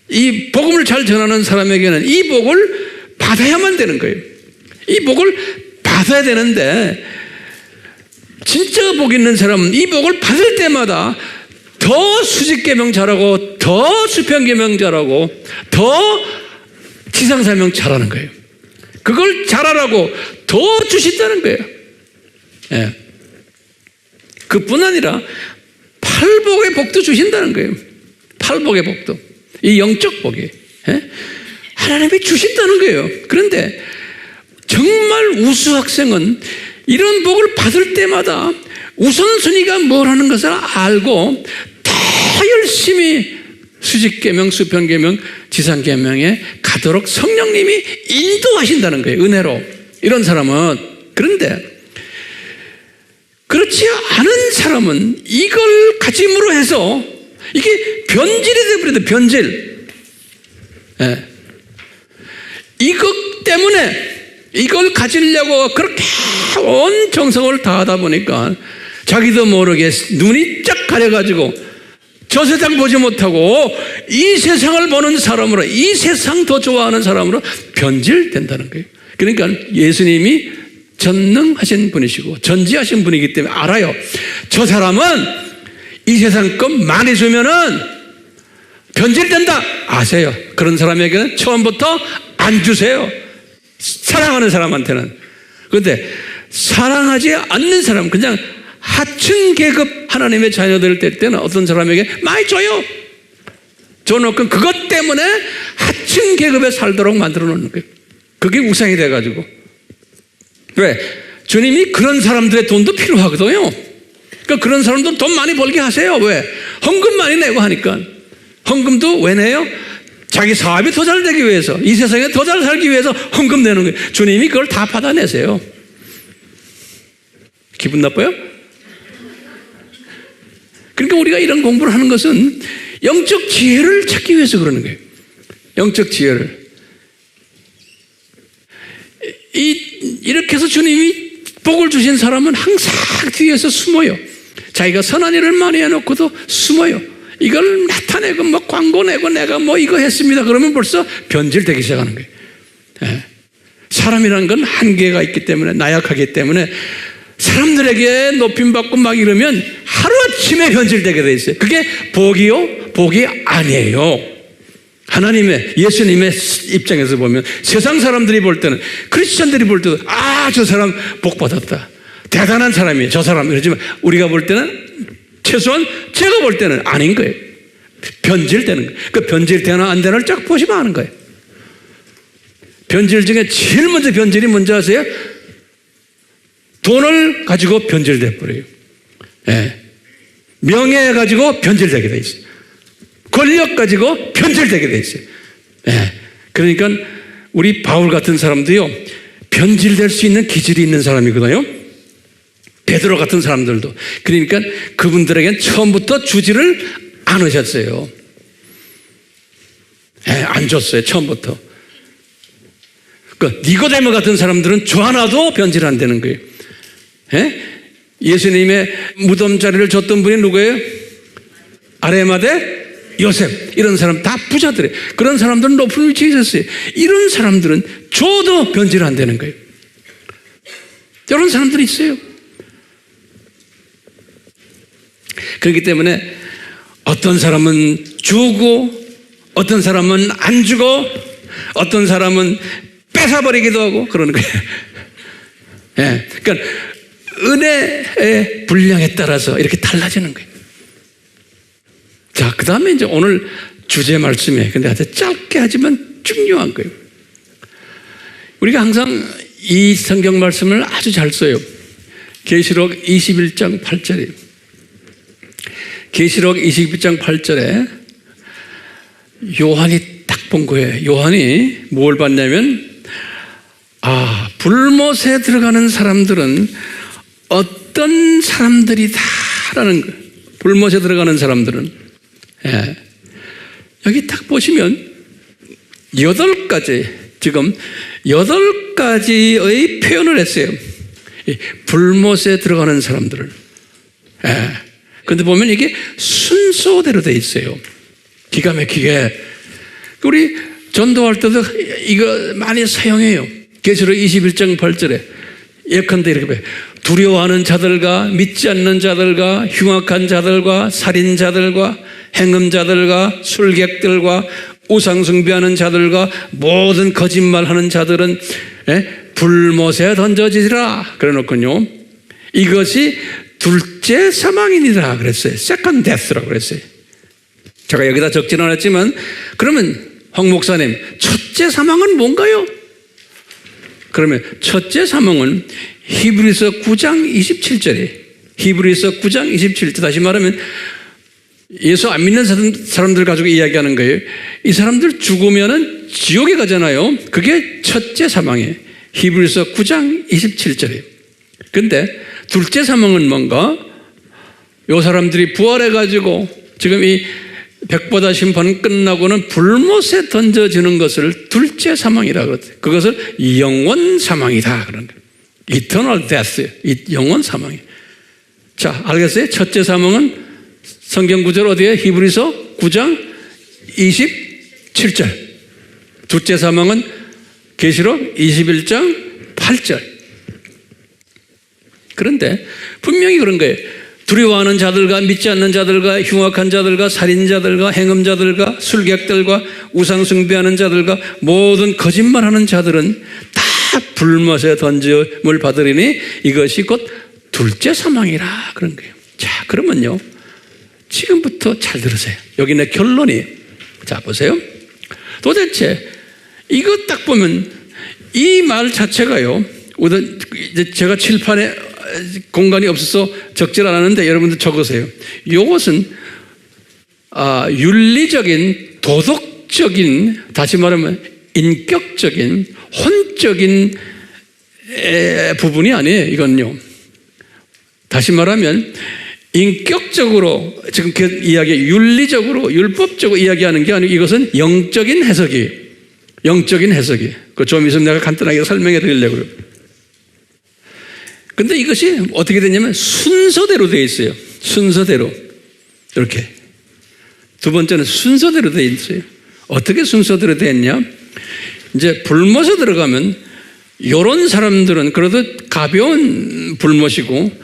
이 복음을 잘 전하는 사람에게는 이 복을 받아야만 되는 거예요. 이 복을 받아야 되는데, 진짜 복 있는 사람은 이 복을 받을 때마다 더 수직계명 잘하고 더 수평계명 잘하고 더 지상사명 잘하는 거예요. 그걸 잘하라고 더 주신다는 거예요. 예. 그뿐 아니라 팔복의 복도 주신다는 거예요. 팔복의 복도. 이 영적 복이. 예? 하나님이 주신다는 거예요. 그런데 정말 우수 학생은 이런 복을 받을 때마다 우선순위가 뭐라는 것을 알고 더 열심히 수직계명, 수평계명, 지상계명에 가도록 성령님이 인도하신다는 거예요. 은혜로. 이런 사람은. 그런데 그렇지 않은 사람은 이걸 가짐으로 해서 이게 변질이 되어버려요. 변질. 예. 이것 때문에 이걸 가지려고 그렇게 온 정성을 다하다 보니까 자기도 모르게 눈이 쫙 가려가지고 저 세상 보지 못하고 이 세상을 보는 사람으로, 이 세상 더 좋아하는 사람으로 변질된다는 거예요. 그러니까 예수님이 전능하신 분이시고 전지하신 분이기 때문에 알아요. 저 사람은 이 세상 것 많이 주면은 변질된다. 아세요. 그런 사람에게는 처음부터 안 주세요. 사랑하는 사람한테는. 그런데 사랑하지 않는 사람, 그냥 하층 계급 하나님의 자녀들 될 때는 어떤 사람에게 많이 줘요. 줘놓고 그것 때문에 하층 계급에 살도록 만들어 놓는 거예요. 그게 우상이 돼가지고. 왜? 주님이 그런 사람들의 돈도 필요하거든요. 그러니까 그런 사람도 돈 많이 벌게 하세요. 왜? 헌금 많이 내고 하니까. 헌금도 왜 내요? 자기 사업이 더 잘 되기 위해서, 이 세상에 더 잘 살기 위해서 헌금 내는 거예요. 주님이 그걸 다 받아내세요. 기분 나빠요? 그러니까 우리가 이런 공부를 하는 것은 영적 지혜를 찾기 위해서 그러는 거예요. 영적 지혜를. 이렇게 해서 주님이 복을 주신 사람은 항상 뒤에서 숨어요. 자기가 선한 일을 많이 해놓고도 숨어요. 이걸 나타내고 뭐 광고 내고 내가 뭐 이거 했습니다. 그러면 벌써 변질되기 시작하는 거예요. 예. 사람이라는 건 한계가 있기 때문에, 나약하기 때문에 사람들에게 높임받고 막 이러면 하루아침에 변질되게 돼 있어요. 그게 복이요? 복이 아니에요. 하나님의, 예수님의 입장에서 보면 세상 사람들이 볼 때는, 크리스천들이 볼 때도 저 사람 복 받았다, 대단한 사람이에요, 저 사람. 그러지만 우리가 볼 때는, 최소한 제가 볼 때는 아닌 거예요. 변질되는 거예요. 그 변질되나 안 되나를 쫙 보시면 아는 거예요. 변질 중에 제일 먼저 변질이 뭔지 아세요? 돈을 가지고 변질돼 버려요. 예. 명예 가지고 변질되게 돼 있어요. 권력 가지고 변질되게 돼 있어요. 예. 그러니까 우리 바울 같은 사람도요, 변질될 수 있는 기질이 있는 사람이거든요. 베드로 같은 사람들도. 그러니까 그분들에겐 처음부터 주지를 않으셨어요. 예, 안 줬어요, 처음부터. 니고데모 같은 사람들은 줘 하나도 변질 안 되는 거예요. 예? 예수님의 무덤 자리를 줬던 분이 누구예요? 아레마대 요셉. 이런 사람 다 부자들이에요. 그런 사람들은 높은 위치에 있었어요. 이런 사람들은 줘도 변질 안 되는 거예요. 이런 사람들이 있어요. 그렇기 때문에 어떤 사람은 주고, 어떤 사람은 안 주고, 어떤 사람은 뺏어버리기도 하고 그러는 거예요. 예. 그러니까 은혜의 분량에 따라서 이렇게 달라지는 거예요. 자, 그 다음에 이제 오늘 주제 말씀에, 근데 아주 짧게 하지만 중요한 거예요. 우리가 항상 이 성경 말씀을 아주 잘 써요. 계시록 21장 8절이에요. 계시록 21장 8절에 요한이 딱 본 거예요. 요한이 뭘 봤냐면, 불못에 들어가는 사람들은 어떤 사람들이다라는 거예요. 불못에 들어가는 사람들은. 예. 여기 딱 보시면 8가지, 지금 8가지의 표현을 했어요. 불못에 들어가는 사람들을. 예. 근데 보면 이게 순서대로 돼 있어요. 기가 막히게. 우리 전도할 때도 이거 많이 사용해요. 계시록 21장 8절에 예컨대 이렇게 봐요. 두려워하는 자들과 믿지 않는 자들과 흉악한 자들과 살인자들과 행음자들과 술객들과 우상숭배하는 자들과 모든 거짓말하는 자들은 불못에 던져지리라 그래놓군요. 이것이 둘째 사망이니라 그랬어요. Second death라고 그랬어요. 제가 여기다 적지는 않았지만, 그러면 황 목사님, 첫째 사망은 뭔가요? 그러면 첫째 사망은 히브리서 9장 27절에, 히브리서 9장 27절, 다시 말하면 예수 안 믿는 사람들 가지고 이야기하는 거예요. 이 사람들 죽으면은 지옥에 가잖아요. 그게 첫째 사망이에요. 히브리서 9장 27절이에요. 근데 둘째 사망은 뭔가? 요 사람들이 부활해가지고 지금 이 백보다 심판 끝나고는 불못에 던져지는 것을 둘째 사망이라고 그러죠. 그것을 영원 사망이다 그런 거예요. Eternal death, 영원 사망이에요. 자, 알겠어요? 첫째 사망은 성경 구절 어디에? 히브리서 9장 27절. 둘째 사망은 계시록 21장 8절. 그런데 분명히 그런 거예요. 두려워하는 자들과 믿지 않는 자들과 흉악한 자들과 살인자들과 행음자들과 술객들과 우상숭배하는 자들과 모든 거짓말하는 자들은 다 불못에 던짐을 받으리니 이것이 곧 둘째 사망이라 그런 거예요. 자, 그러면요, 지금부터 잘 들으세요. 여기 내 결론이에요. 자, 보세요. 도대체 이거 딱 보면 이 말 자체가요, 이제 제가 칠판에 공간이 없어서 적질 않았는데 여러분들 적으세요. 이것은 윤리적인, 도덕적인, 다시 말하면 인격적인, 혼적인 부분이 아니에요. 이건요, 다시 말하면 인격적으로 지금 그 이야기, 윤리적으로, 율법적으로 이야기하는 게 아니고 이것은 영적인 해석이에요. 영적인 해석이. 그 좀 있으면 내가 간단하게 설명해 드리려고요. 근데 이것이 어떻게 되냐면 순서대로 되어 있어요. 순서대로. 이렇게. 두 번째는 순서대로 되어 있어요. 어떻게 순서대로 되어 있냐? 이제 불못에 들어가면 이런 사람들은 그래도 가벼운 불못이고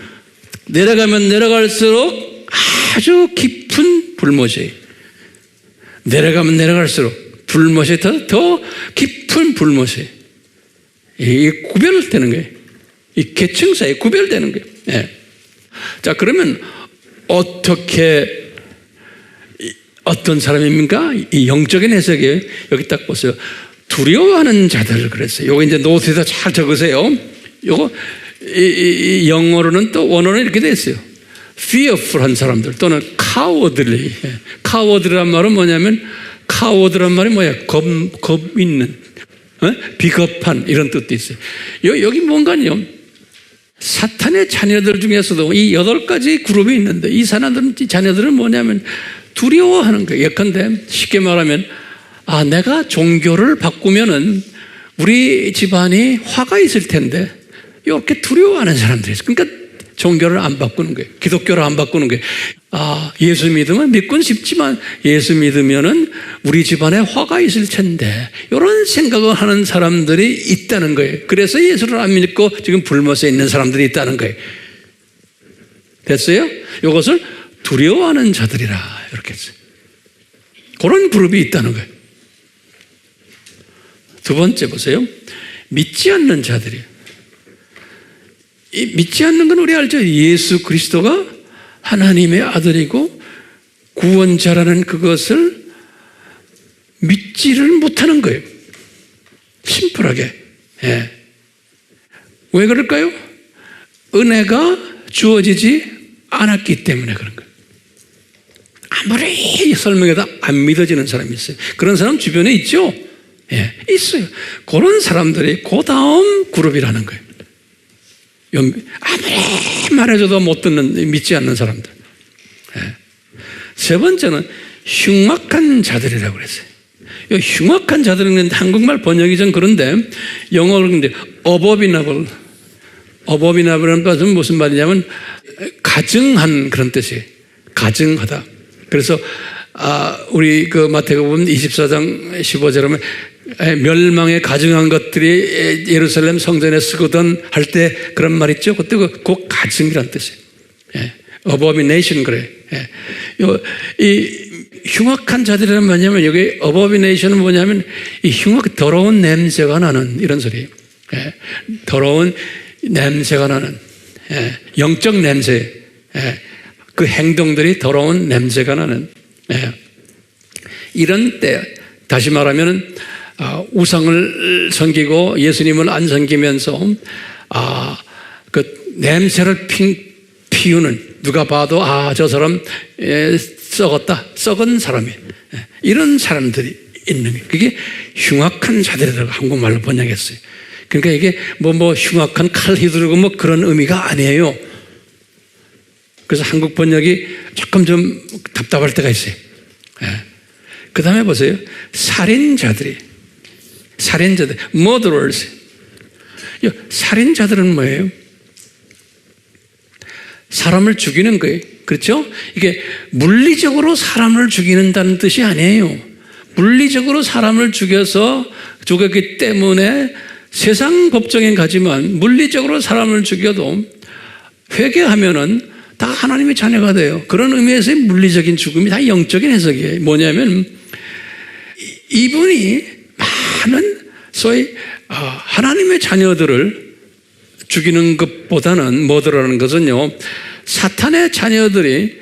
내려가면 내려갈수록 아주 깊은 불못이에요. 내려가면 내려갈수록 불못이 더 깊은 불못이에요. 이게 구별되는 거예요. 이 계층 사이에 구별되는 거예요. 네. 자, 그러면 어떤 사람입니까? 이 영적인 해석에 여기 딱 보세요. 두려워하는 자들을 그랬어요. 요거 이제 노트에다 잘 적으세요. 요거 이 영어로는 또 원어는 이렇게 돼 있어요. fearful한 사람들 또는 cowardly. coward란 말은 뭐냐면 coward란 말이 뭐야? 겁 있는, 비겁한 이런 뜻도 있어요. 여기 뭔가요? 사탄의 자녀들 중에서도 이 8가지 그룹이 있는데 이 자녀들은 뭐냐면 두려워하는 거예요. 예컨대 쉽게 말하면 내가 종교를 바꾸면은 우리 집안이 화가 있을 텐데 이렇게 두려워하는 사람들이 있어요. 그러니까 종교를 안 바꾸는 거예요. 기독교를 안 바꾸는 거예요. 예수 믿으면 믿고는 싶지만 예수 믿으면은 우리 집안에 화가 있을 텐데 이런 생각을 하는 사람들이 있다는 거예요. 그래서 예수를 안 믿고 지금 불못에 있는 사람들이 있다는 거예요. 됐어요? 이것을 두려워하는 자들이라 이렇게 했어요. 그런 그룹이 있다는 거예요. 두 번째 보세요. 믿지 않는 자들이에요. 이 믿지 않는 건 우리 알죠? 예수 그리스도가 하나님의 아들이고 구원자라는 그것을 믿지를 못하는 거예요. 심플하게. 예. 왜 그럴까요? 은혜가 주어지지 않았기 때문에 그런 거예요. 아무리 설명해도 안 믿어지는 사람이 있어요. 그런 사람 주변에 있죠? 예, 있어요. 그런 사람들이 그 다음 그룹이라는 거예요. 아무리 말해줘도 못 듣는, 믿지 않는 사람들. 예. 세 번째는 흉악한 자들이라고 그랬어요. 이 흉악한 자들은 한국말 번역이 좀 그런데 영어로 근데 abominable. abominable는 무슨 말이냐면 가증한 그런 뜻이에요. 가증하다. 그래서 우리 그 마태복음 24장 15절에 보면 멸망에 가증한 것들이 예루살렘 성전에 쓰거든 할 때 그런 말 있죠. 그때 그 가증이라는 뜻이에요. 예. abomination 그래. 예. 이 흉악한 자들이란 뭐냐면 여기 abomination은 뭐냐면 이 더러운 냄새가 나는 이런 소리예요. 예. 더러운 냄새가 나는 영적 냄새. 그 행동들이 더러운 냄새가 나는 이런 때 다시 말하면 우상을 섬기고 예수님을 안 섬기면서 그 냄새를 피우는 누가 봐도 저 사람 썩었다 썩은 사람이 이런 사람들이 있는 거예요. 그게 흉악한 자들이라고 한국말로 번역했어요. 그러니까 이게 뭐 흉악한 칼 휘두르고 뭐 그런 의미가 아니에요. 그래서 한국 번역이 조금 좀 답답할 때가 있어요. 그 다음에 보세요. 살인자들, murderers. 살인자들은 뭐예요? 사람을 죽이는 거예요. 그렇죠? 이게 물리적으로 사람을 죽이는다는 뜻이 아니에요. 물리적으로 사람을 죽였기 때문에 세상 법정에 가지만 물리적으로 사람을 죽여도 회개하면은 다 하나님의 자녀가 돼요. 그런 의미에서의 물리적인 죽음이 다 영적인 해석이에요. 뭐냐면 이분이 많은 소위 하나님의 자녀들을 죽이는 것보다는 뭐더라는 것은요. 사탄의 자녀들이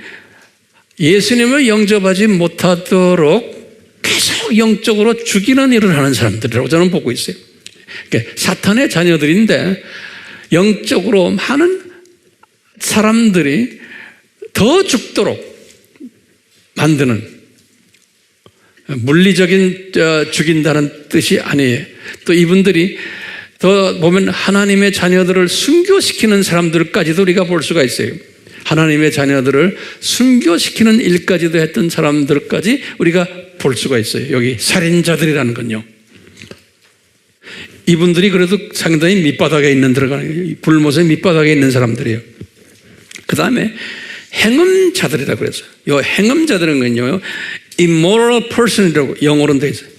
예수님을 영접하지 못하도록 계속 영적으로 죽이는 일을 하는 사람들이라고 저는 보고 있어요. 그러니까 사탄의 자녀들인데 영적으로 많은 사람들이 더 죽도록 만드는 물리적인 죽인다는 뜻이 아니에요. 또 이분들이 더 보면 하나님의 자녀들을 순교시키는 사람들까지도 우리가 볼 수가 있어요. 하나님의 자녀들을 순교시키는 일까지도 했던 사람들까지 우리가 볼 수가 있어요. 여기 살인자들이라는 건요. 이분들이 그래도 상당히 밑바닥에 있는 들어가는 불못의 밑바닥에 있는 사람들이에요. 그 다음에 행음자들이라고 그랬어요. 이 행음자들은 건요, immoral person이라고 영어로는 되어 있어요.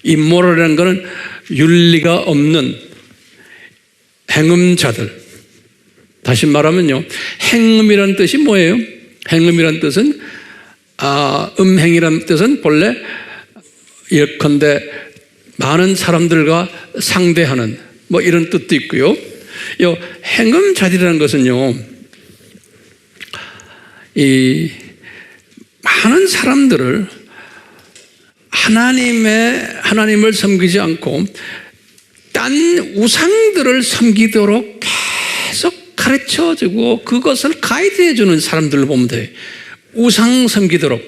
immoral이라는 거는 윤리가 없는 행음자들. 다시 말하면요, 행음이라는 뜻이 뭐예요? 행음이라는 뜻은 음행이라는 뜻은 본래 예컨대 많은 사람들과 상대하는 뭐 이런 뜻도 있고요. 이 행음자들이라는 것은요, 이 많은 사람들을 하나님을 섬기지 않고 딴 우상들을 섬기도록 계속 가르쳐주고 그것을 가이드해주는 사람들을 보면 돼요. 우상 섬기도록.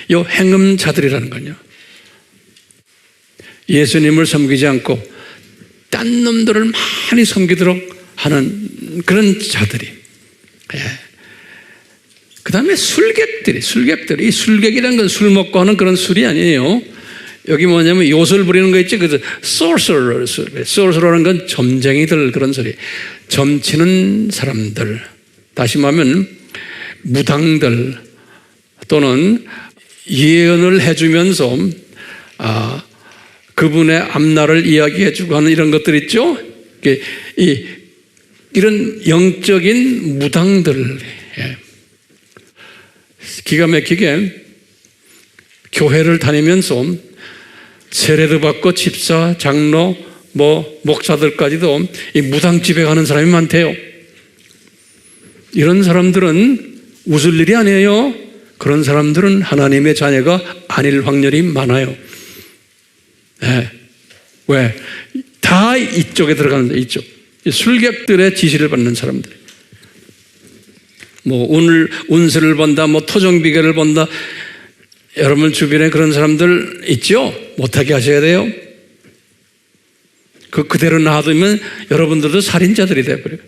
이 행음자들이라는 건요, 예수님을 섬기지 않고 딴 놈들을 많이 섬기도록 하는 그런 자들이. 그 다음에 술객들이. 이 술객이라는 건 술 먹고 하는 그런 술이 아니에요. 여기 뭐냐면 요술 부리는 거 있지. 그래서 sorcerer라는 건 점쟁이들 그런 소리. 점치는 사람들. 다시 말하면 무당들 또는 예언을 해주면서 그분의 앞날을 이야기해주고 하는 이런 것들 있죠. 이런 영적인 무당들. 기가 막히게 교회를 다니면서 세례도 받고 집사, 장로, 목사들까지도 이 무당집에 가는 사람이 많대요. 이런 사람들은 웃을 일이 아니에요. 그런 사람들은 하나님의 자녀가 아닐 확률이 많아요. 왜? 다 이쪽에 들어가는데, 이쪽. 술객들의 지시를 받는 사람들. 운세를 본다, 토정비결을 본다. 여러분 주변에 그런 사람들 있죠? 못하게 하셔야 돼요. 그대로 놔두면 여러분들도 살인자들이 돼버려요.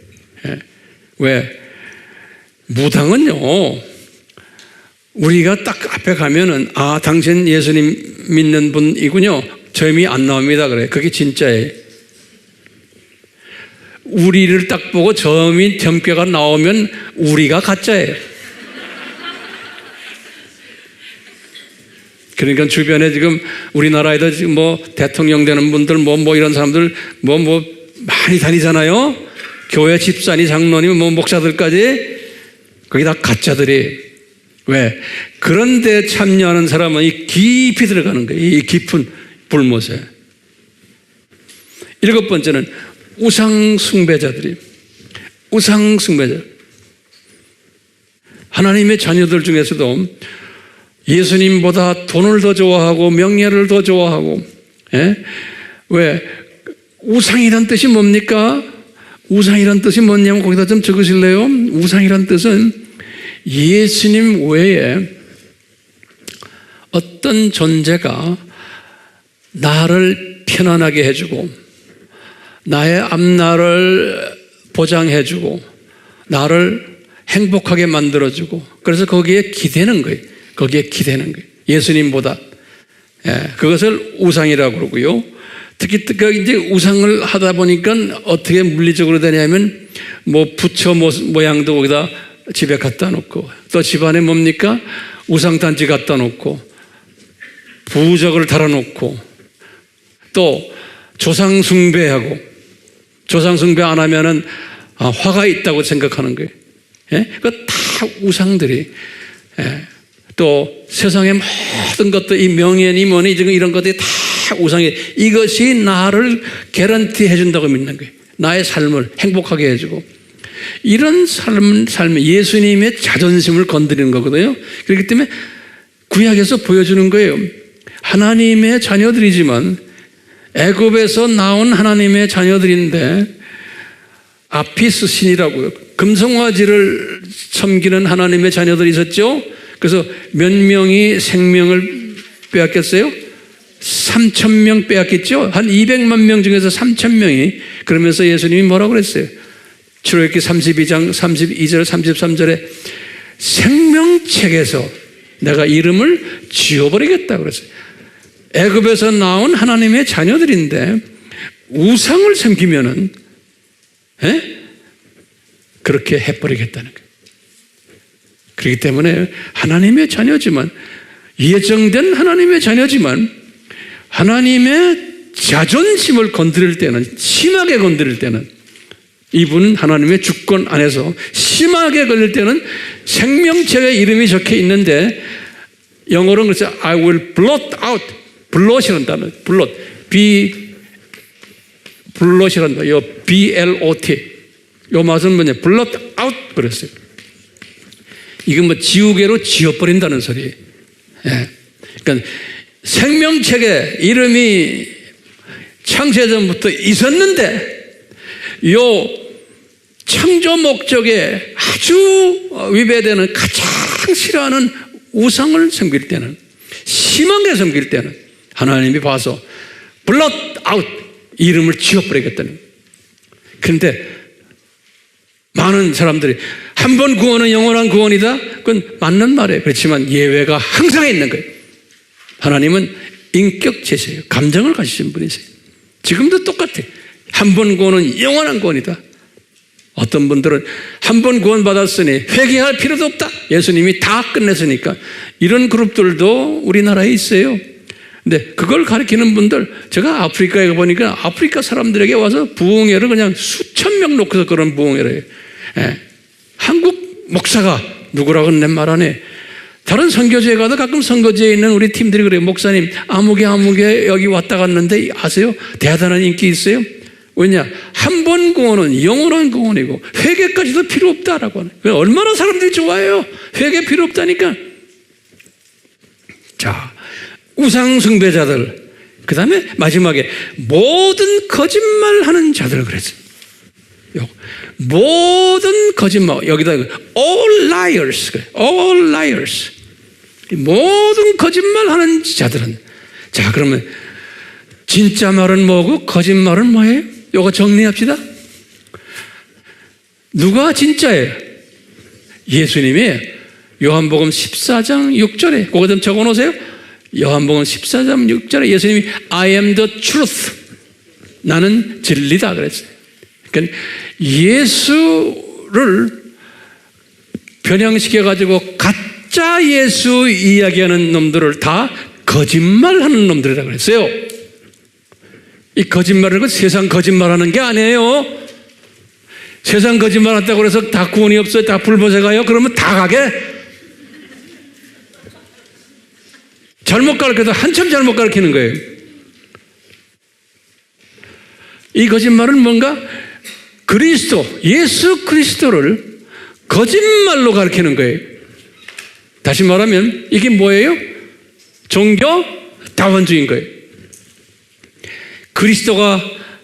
왜? 무당은요, 우리가 딱 앞에 가면은, 당신 예수님 믿는 분이군요. 점이 안 나옵니다. 그래. 그게 진짜예요. 우리를 딱 보고 점괘가 나오면 우리가 가짜예요. 그러니까 주변에 지금 우리나라에도 지금 대통령 되는 분들 이런 사람들 많이 다니잖아요. 교회 집사니 장로니 목사들까지 거기 다 가짜들이. 왜? 그런데 참여하는 사람은 깊이 들어가는 거예요. 이 깊은 불못에. 7번째는 우상숭배자들이. 우상숭배자. 하나님의 자녀들 중에서도 예수님보다 돈을 더 좋아하고 명예를 더 좋아하고. 왜? 우상이란 뜻이 뭡니까? 우상이란 뜻이 뭐냐면 거기다 좀 적으실래요? 우상이란 뜻은 예수님 외에 어떤 존재가 나를 편안하게 해주고 나의 앞날을 보장해주고 나를 행복하게 만들어주고, 그래서 거기에 기대는 거예요. 예수님보다. 그것을 우상이라고 그러고요. 특히 이제 우상을 하다 보니까 어떻게 물리적으로 되냐면 부처 모양도 거기다 집에 갖다 놓고, 또 집안에 뭡니까? 우상단지 갖다 놓고 부적을 달아놓고, 또 조상숭배하고, 조상숭배 안 하면은 화가 있다고 생각하는 거예요. 그거 다 우상들이. 또 세상의 모든 것들, 이 명예니 뭐니 지금 이런 것들이 다 우상이, 이것이 나를 개런티 해준다고 믿는 거예요. 나의 삶을 행복하게 해주고. 이런 삶은 예수님의 자존심을 건드리는 거거든요. 그렇기 때문에 구약에서 보여주는 거예요. 하나님의 자녀들이지만, 애굽에서 나온 하나님의 자녀들인데, 아피스 신이라고요. 금송아지를 섬기는 하나님의 자녀들이 있었죠. 그래서 몇 명이 생명을 빼앗겼어요? 3,000명 빼앗겼죠. 한 200만 명 중에서 3,000명이. 그러면서 예수님이 뭐라고 그랬어요? 출애굽기 32장 32절 33절에 생명책에서 내가 이름을 지워버리겠다고 그랬어요. 애굽에서 나온 하나님의 자녀들인데 우상을 섬기면은 그렇게 해버리겠다는 거예요. 그렇기 때문에 하나님의 자녀지만, 예정된 하나님의 자녀지만 하나님의 자존심을 건드릴 때는, 심하게 건드릴 때는, 이분 하나님의 주권 안에서 심하게 걸릴 때는 생명책의 이름이 적혀 있는데, 영어로는 그래서 I will blot out, blot이라는 단어, blot, blot이라는 단어, 요 B-L-O-T, 요 맛은 뭐냐, blot out 그랬어요. 이건 뭐 지우개로 지워버린다는 소리예요. 예. 그러니까 생명책에 이름이 창세전부터 있었는데 요 창조 목적에 아주 위배되는, 가장 싫어하는 우상을 섬길 때는, 심하게 섬길 때는 하나님이 봐서 blot out, 이름을 지워버리겠다는. 그런데 많은 사람들이 한 번 구원은 영원한 구원이다, 그건 맞는 말이에요. 그렇지만 예외가 항상 있는 거예요. 하나님은 인격체세요. 감정을 가지신 분이세요. 지금도 똑같아요. 한 번 구원은 영원한 구원이다. 어떤 분들은 한 번 구원 받았으니 회개할 필요도 없다, 예수님이 다 끝냈으니까. 이런 그룹들도 우리나라에 있어요. 근데 그걸 가르치는 분들, 제가 아프리카에 가보니까 아프리카 사람들에게 와서 부흥회를 그냥 수천 명 놓고서 그런 부흥회를 해요. 예. 한국 목사가 누구라고는 내 말 안 해. 다른 선교지에 가도 가끔 선교지에 있는 우리 팀들이 그래요. 목사님, 아무개 여기 왔다 갔는데 아세요? 대단한 인기 있어요. 왜냐? 한 번 구원은 영원한 구원이고 회개까지도 필요 없다라고 하는. 얼마나 사람들이 좋아해요. 회개 필요 없다니까. 자, 우상 숭배자들, 그 다음에 마지막에 모든 거짓말하는 자들 그랬어요. 모든 거짓말, 여기다 all liars, all liars, 모든 거짓말하는 자들은. 자, 그러면 진짜 말은 뭐고 거짓말은 뭐예요? 요거 정리합시다. 누가 진짜예요? 예수님이 요한복음 14장 6절에, 그거 좀 적어놓으세요. 요한복음 14장 6절에 예수님이 I am the truth, 나는 진리다 그랬어요. 그러니까 예수를 변형시켜가지고 가짜 예수 이야기하는 놈들을 다 거짓말하는 놈들이라고 그랬어요. 이 거짓말을 세상 거짓말하는 게 아니에요. 세상 거짓말한다고 해서 다 구원이 없어요, 다 불법에 가요? 그러면 다 가게? 잘못 가르쳐도 한참 잘못 가르치는 거예요. 이 거짓말은 뭔가 그리스도, 예수 그리스도를 거짓말로 가르치는 거예요. 다시 말하면 이게 뭐예요? 종교 다원주의인 거예요. 그리스도가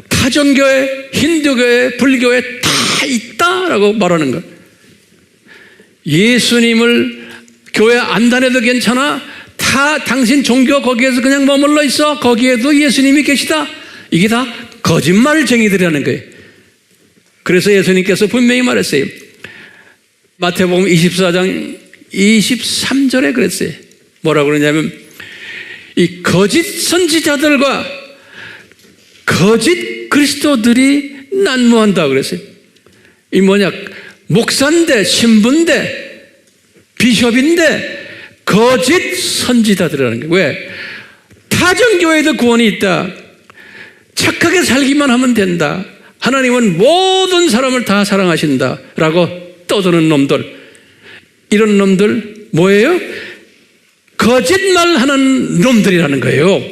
타 종교에, 힌두교에, 불교에 다 있다라고 말하는 거예요. 예수님을 교회 안 다녀도 괜찮아, 당신 종교 거기에서 그냥 머물러 있어, 거기에도 예수님이 계시다. 이게 다 거짓말쟁이들이라는 거예요. 그래서 예수님께서 분명히 말했어요. 마태복음 24장 23절에 그랬어요. 뭐라고 그러냐면 이 거짓 선지자들과 거짓 그리스도들이 난무한다 그랬어요. 이 뭐냐, 목사인데, 신부인데, 비숍인데 거짓 선지자들이라는 거예요. 왜? 타정교회에도 구원이 있다, 착하게 살기만 하면 된다, 하나님은 모든 사람을 다 사랑하신다 라고 떠드는 놈들, 이런 놈들 뭐예요? 거짓말하는 놈들이라는 거예요.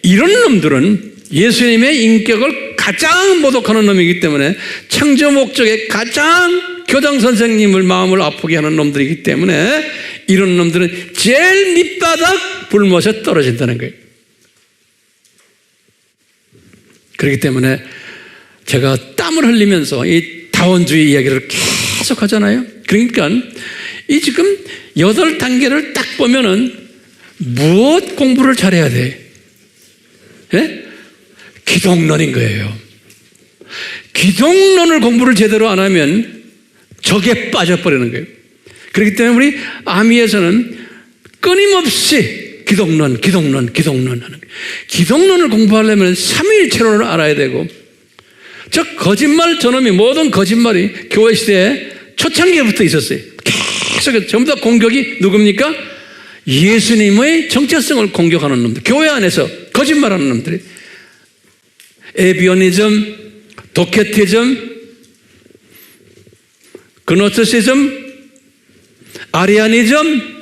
이런 놈들은 예수님의 인격을 가장 모독하는 놈이기 때문에, 창조 목적에 가장 교장 선생님을 마음을 아프게 하는 놈들이기 때문에 이런 놈들은 제일 밑바닥 불못에 떨어진다는 거예요. 그렇기 때문에 제가 땀을 흘리면서 이 다원주의 이야기를 계속 하잖아요. 그러니까 이 지금 8단계를 딱 보면은 무엇 공부를 잘해야 돼? 예? 기독론인 거예요. 기독론을 공부를 제대로 안 하면 적에 빠져버리는 거예요. 그렇기 때문에 우리 아미에서는 끊임없이 기독론 하는 거예요. 기독론을 공부하려면 삼위일체론을 알아야 되고, 저 거짓말 저놈이 모든 거짓말이 교회 시대에 초창기부터 있었어요. 계속 전부 다 공격이 누굽니까? 예수님의 정체성을 공격하는 놈들, 교회 안에서 거짓말하는 놈들이. 에비오니즘, 도케티즘, 그노스시즘, 아리아니즘,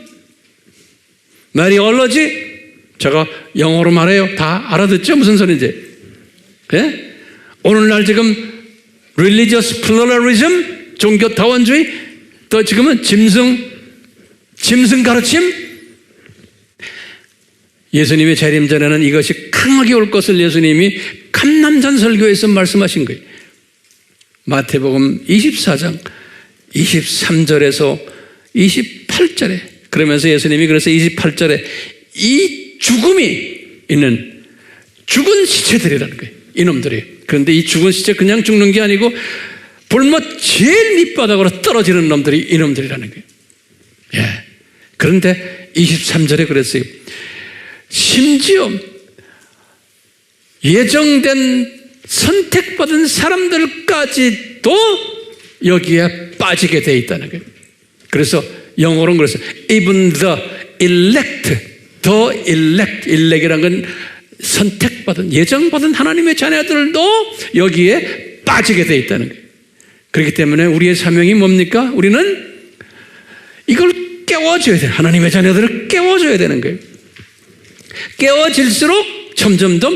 마리올로지, 제가 영어로 말해요. 다 알아듣죠? 무슨 소리인지. 예? 오늘날 지금 religious pluralism, 종교 다원주의, 또 지금은 짐승 가르침. 예수님의 재림 전에는 이것이 강하게 올 것을 예수님이 감남산 설교에서 말씀하신 거예요. 마태복음 24장 23절에서 28절에, 그러면서 예수님이 그래서 28절에 이 죽음이 있는 죽은 시체들이라는 거예요. 이놈들이. 그런데 이 죽은 시체 그냥 죽는 게 아니고 불못 제일 밑바닥으로 떨어지는 놈들이 이놈들이라는 거예요. 예. 그런데 23절에 그랬어요. 심지어 예정된 선택받은 사람들까지도 여기에 빠지게 돼 있다는 거예요. 그래서 영어로는 그래서 even the elect이라는 건 선택받은, 예정받은 하나님의 자녀들도 여기에 빠지게 돼 있다는 거예요. 그렇기 때문에 우리의 사명이 뭡니까? 우리는 이걸 깨워줘야 돼요. 하나님의 자녀들을 깨워줘야 되는 거예요. 깨워질수록 점점 더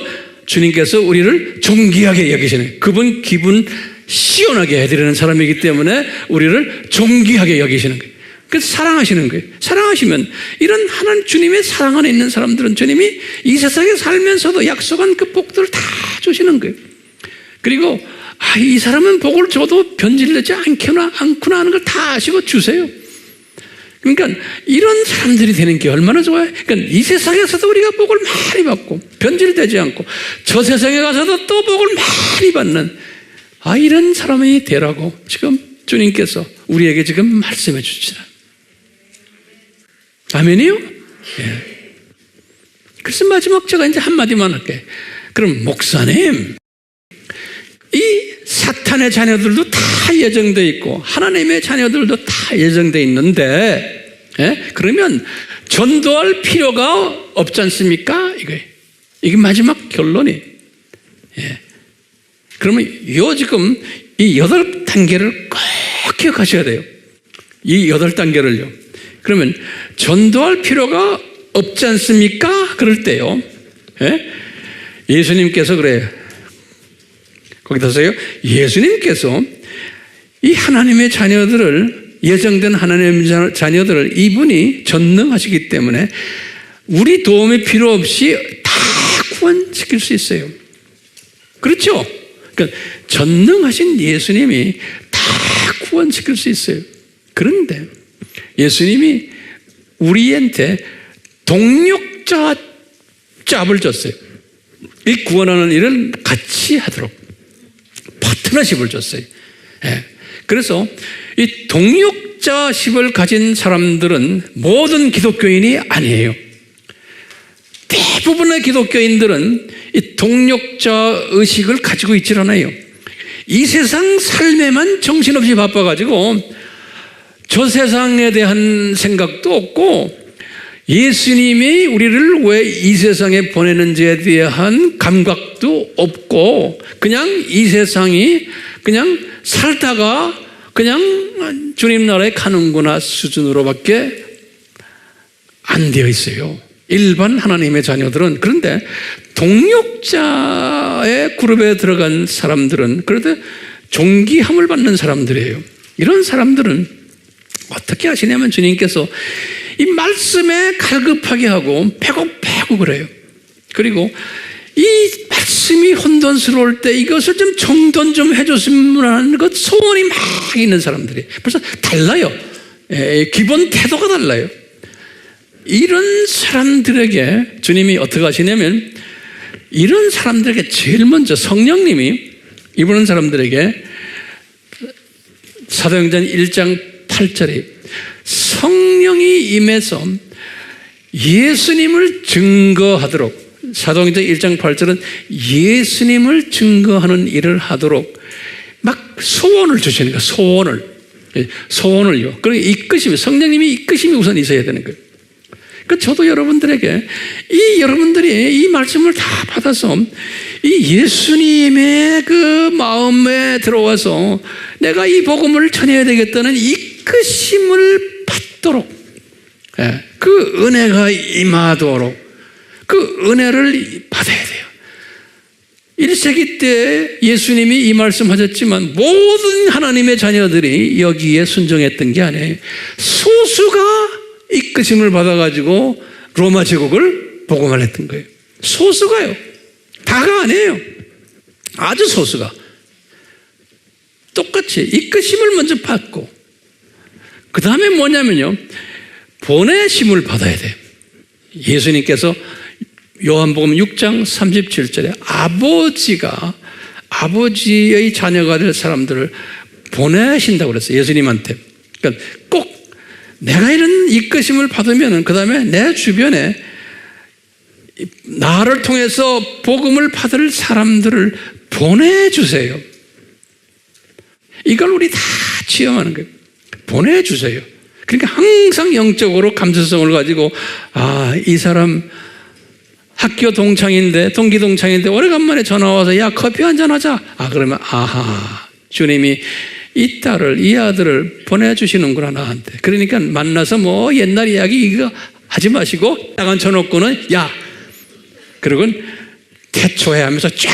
주님께서 우리를 존귀하게 여기시는, 그분 기분 시원하게 해드리는 사람이기 때문에 우리를 존귀하게 여기시는 거예요. 그래서 사랑하시는 거예요. 사랑하시면 이런 하나님 주님의 사랑 안에 있는 사람들은 주님이 이 세상에 살면서도 약속한 그 복들을 다 주시는 거예요. 그리고 이 사람은 복을 줘도 변질되지 않구나 하는 걸 다 아시고 주세요. 그러니까 이런 사람들이 되는 게 얼마나 좋아요. 그러니까 이 세상에서도 우리가 복을 많이 받고 변질되지 않고 저 세상에 가서도 또 복을 많이 받는 이런 사람이 되라고 지금 주님께서 우리에게 지금 말씀해 주시라. 아멘이요? 예. 그래서 마지막 제가 이제 한마디만 할게. 그럼 목사님, 이 사탄의 자녀들도 다 예정되어 있고 하나님의 자녀들도 다 예정되어 있는데, 예? 그러면 전도할 필요가 없지 않습니까? 이게 마지막 결론이. 예. 그러면 지금 이 8단계를 꼭 기억하셔야 돼요. 이 8단계를요. 그러면 전도할 필요가 없지 않습니까? 그럴 때요. 예? 예수님께서 그래요. 거기다 써요. 예수님께서 이 하나님의 자녀들을, 예정된 하나님의 자녀들을 이분이 전능하시기 때문에 우리 도움이 필요 없이 다 구원시킬 수 있어요. 그렇죠? 그러니까 전능하신 예수님이 다 구원시킬 수 있어요. 그런데 예수님이 우리한테 동력자 짭을 줬어요. 이 구원하는 일을 같이 하도록 파트너십을 줬어요. 예. 그래서 이 동력자십을 가진 사람들은 모든 기독교인이 아니에요. 대부분의 기독교인들은 이 동력자 의식을 가지고 있질 않아요. 이 세상 삶에만 정신없이 바빠가지고 저 세상에 대한 생각도 없고 예수님이 우리를 왜 이 세상에 보내는지에 대한 감각도 없고 그냥 이 세상이 그냥 살다가 그냥 주님 나라에 가는구나 수준으로밖에 안 되어 있어요. 일반 하나님의 자녀들은. 그런데 동력자의 그룹에 들어간 사람들은 그래도 존귀함을 받는 사람들이에요. 이런 사람들은 어떻게 하시냐면 주님께서 이 말씀에 갈급하게 하고 배고프고 그래요. 그리고 이 말씀이 혼돈스러울 때 이것을 좀 정돈 좀 해줬으면 하는 것 소원이 막 있는 사람들이 벌써 달라요. 기본 태도가 달라요. 이런 사람들에게 주님이 어떻게 하시냐면 이런 사람들에게 제일 먼저 성령님이 이런 사람들에게 사도행전 1장 8절에 성령이 임해서 예수님을 증거하도록, 사도행전 1장 8절은 예수님을 증거하는 일을 하도록 막 소원을 주시는 거예요. 소원을요. 그리고 이끄심이, 성령님이 이끄심이 우선 있어야 되는 거예요. 그러니까 저도 여러분들에게 여러분들이 이 말씀을 다 받아서 이 예수님의 그 마음에 들어와서 내가 이 복음을 전해야 되겠다는 이끄심을 받도록, 그 은혜가 임하도록 그 은혜를 받아야 돼요. 1세기 때 예수님이 이 말씀하셨지만 모든 하나님의 자녀들이 여기에 순종했던 게 아니에요. 소수가 이끄심을 받아가지고 로마 제국을 복음을 했던 거예요. 소수가요. 다가 아니에요. 아주 소수가. 똑같이 이끄심을 먼저 받고 그 다음에 뭐냐면요, 보내심을 받아야 돼요. 예수님께서 요한복음 6장 37절에 아버지의 자녀가 될 사람들을 보내신다고 그랬어요. 예수님한테. 그러니까 꼭 내가 이런 이끄심을 받으면 그 다음에 내 주변에 나를 통해서 복음을 받을 사람들을 보내주세요. 이걸 우리 다 체험하는 거예요. 보내주세요. 그러니까 항상 영적으로 감수성을 가지고 이 사람 학교 동창인데, 동기 동창인데 오래간만에 전화 와서 야 커피 한잔 하자. 그러면 주님이 이 딸을, 이 아들을 보내주시는구나 나한테. 그러니까 만나서 뭐 옛날 이야기 이거 하지 마시고 딱 앉혀놓고는 야, 그리고 태초해 하면서 쫙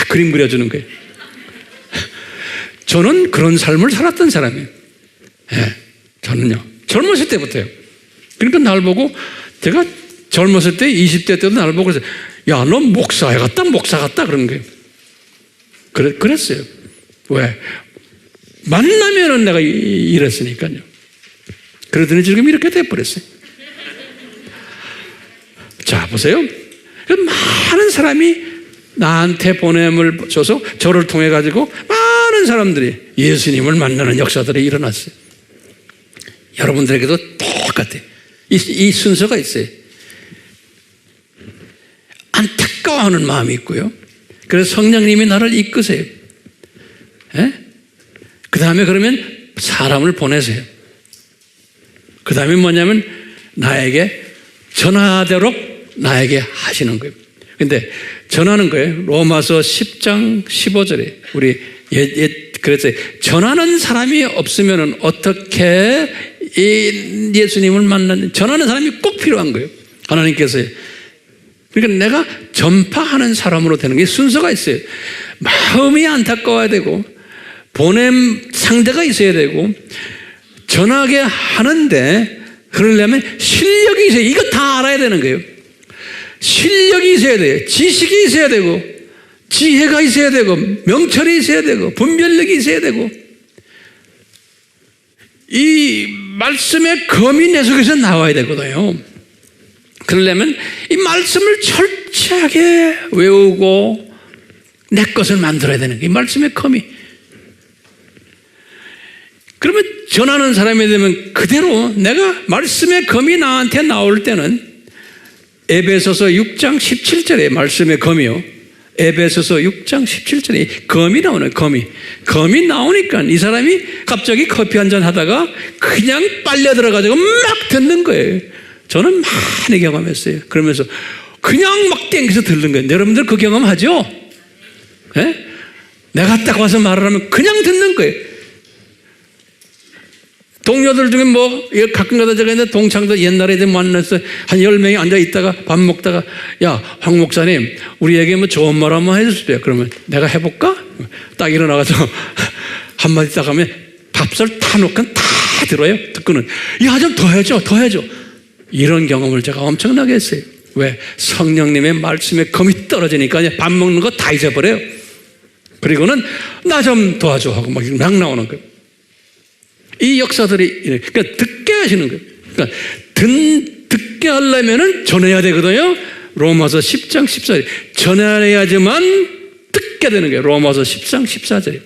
그림 그려주는 거예요. 저는 그런 삶을 살았던 사람이에요. 저는요 젊었을 때부터요. 그러니까 날 보고, 제가 젊었을 때 20대 때도 나를 보고 그래서 야, 너 목사 같다 그런 거예요. 그랬어요. 왜? 만나면은 내가 이랬으니까요. 그러더니 지금 이렇게 돼버렸어요. 자, 보세요. 많은 사람이 나한테 보냄을 줘서 저를 통해 가지고 많은 사람들이 예수님을 만나는 역사들이 일어났어요. 여러분들에게도 똑같아요. 이 순서가 있어요. 안타까워하는 마음이 있고요. 그래서 성령님이 나를 이끄세요. 그 다음에 그러면 사람을 보내세요. 그 다음에 뭐냐면 나에게 전하도록 나에게 하시는 거예요. 근데 전하는 거예요. 로마서 10장 15절에 우리 그랬어요. 전하는 사람이 없으면 어떻게 예수님을 만나는, 전하는 사람이 꼭 필요한 거예요. 하나님께서. 그러니까 내가 전파하는 사람으로 되는 게 순서가 있어요. 마음이 안타까워야 되고, 보냄 상대가 있어야 되고, 전하게 하는데 그러려면 실력이 있어야, 이거 다 알아야 되는 거예요. 실력이 있어야 돼요. 지식이 있어야 되고, 지혜가 있어야 되고, 명철이 있어야 되고, 분별력이 있어야 되고, 이 말씀의 검이 내 속에서 나와야 되거든요. 그러려면 이 말씀을 철저하게 외우고 내 것을 만들어야 되는 거예요. 이 말씀의 검이. 그러면 전하는 사람이 되면 그대로 내가 말씀의 검이 나한테 나올 때는 에베소서 6장 17절에 말씀의 검이요. 에베소서 6장 17절에 검이 나오는 검이 나오니까 이 사람이 갑자기 커피 한잔 하다가 그냥 빨려 들어가지고 막 듣는 거예요. 저는 많이 경험했어요. 그러면서 그냥 막 땡겨서 듣는 거예요. 여러분들 그 경험하죠? 내가 딱 와서 말을 하면 그냥 듣는 거예요. 동료들 중에 가끔 가다 제가 있는데 동창들 옛날에 만나서 한 10명이 앉아 있다가 밥 먹다가 야, 황 목사님, 우리에게 좋은 말 한번 해주세요. 그러면 내가 해볼까? 딱 일어나가서 한마디 딱 하면 밥솥 다 놓고 다 들어요. 듣고는 야, 좀 더 해줘. 이런 경험을 제가 엄청나게 했어요. 왜? 성령님의 말씀에 검이 떨어지니까 밥 먹는 거 다 잊어버려요. 그리고는 나 좀 도와줘 하고 막 나오는 거예요. 이 역사들이, 그러니까 듣게 하시는 거예요. 그러니까 듣게 하려면은 전해야 되거든요. 로마서 10장 14절. 전해야지만 듣게 되는 거예요. 로마서 10장 14절.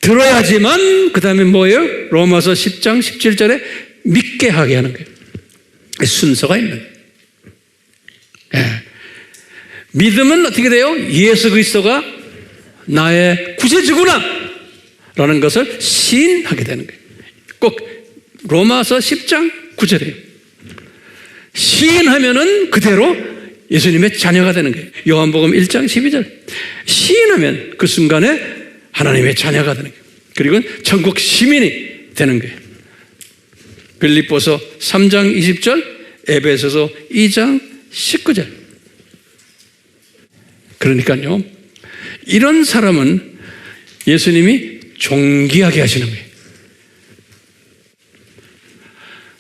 들어야지만, 그 다음에 뭐예요? 로마서 10장 17절에 믿게 하게 하는 거예요. 순서가 있는 거예요. 예. 믿음은 어떻게 돼요? 예수 그리스도가 나의 구세주구나 라는 것을 시인하게 되는 거예요. 꼭 로마서 10장 9절이에요. 시인하면은 그대로 예수님의 자녀가 되는 거예요. 요한복음 1장 12절. 시인하면 그 순간에 하나님의 자녀가 되는 거예요. 그리고 천국 시민이 되는 거예요. 빌립보서 3장 20절, 에베소서 2장 19절. 그러니까요, 이런 사람은 예수님이 존귀하게 하시는 거예요.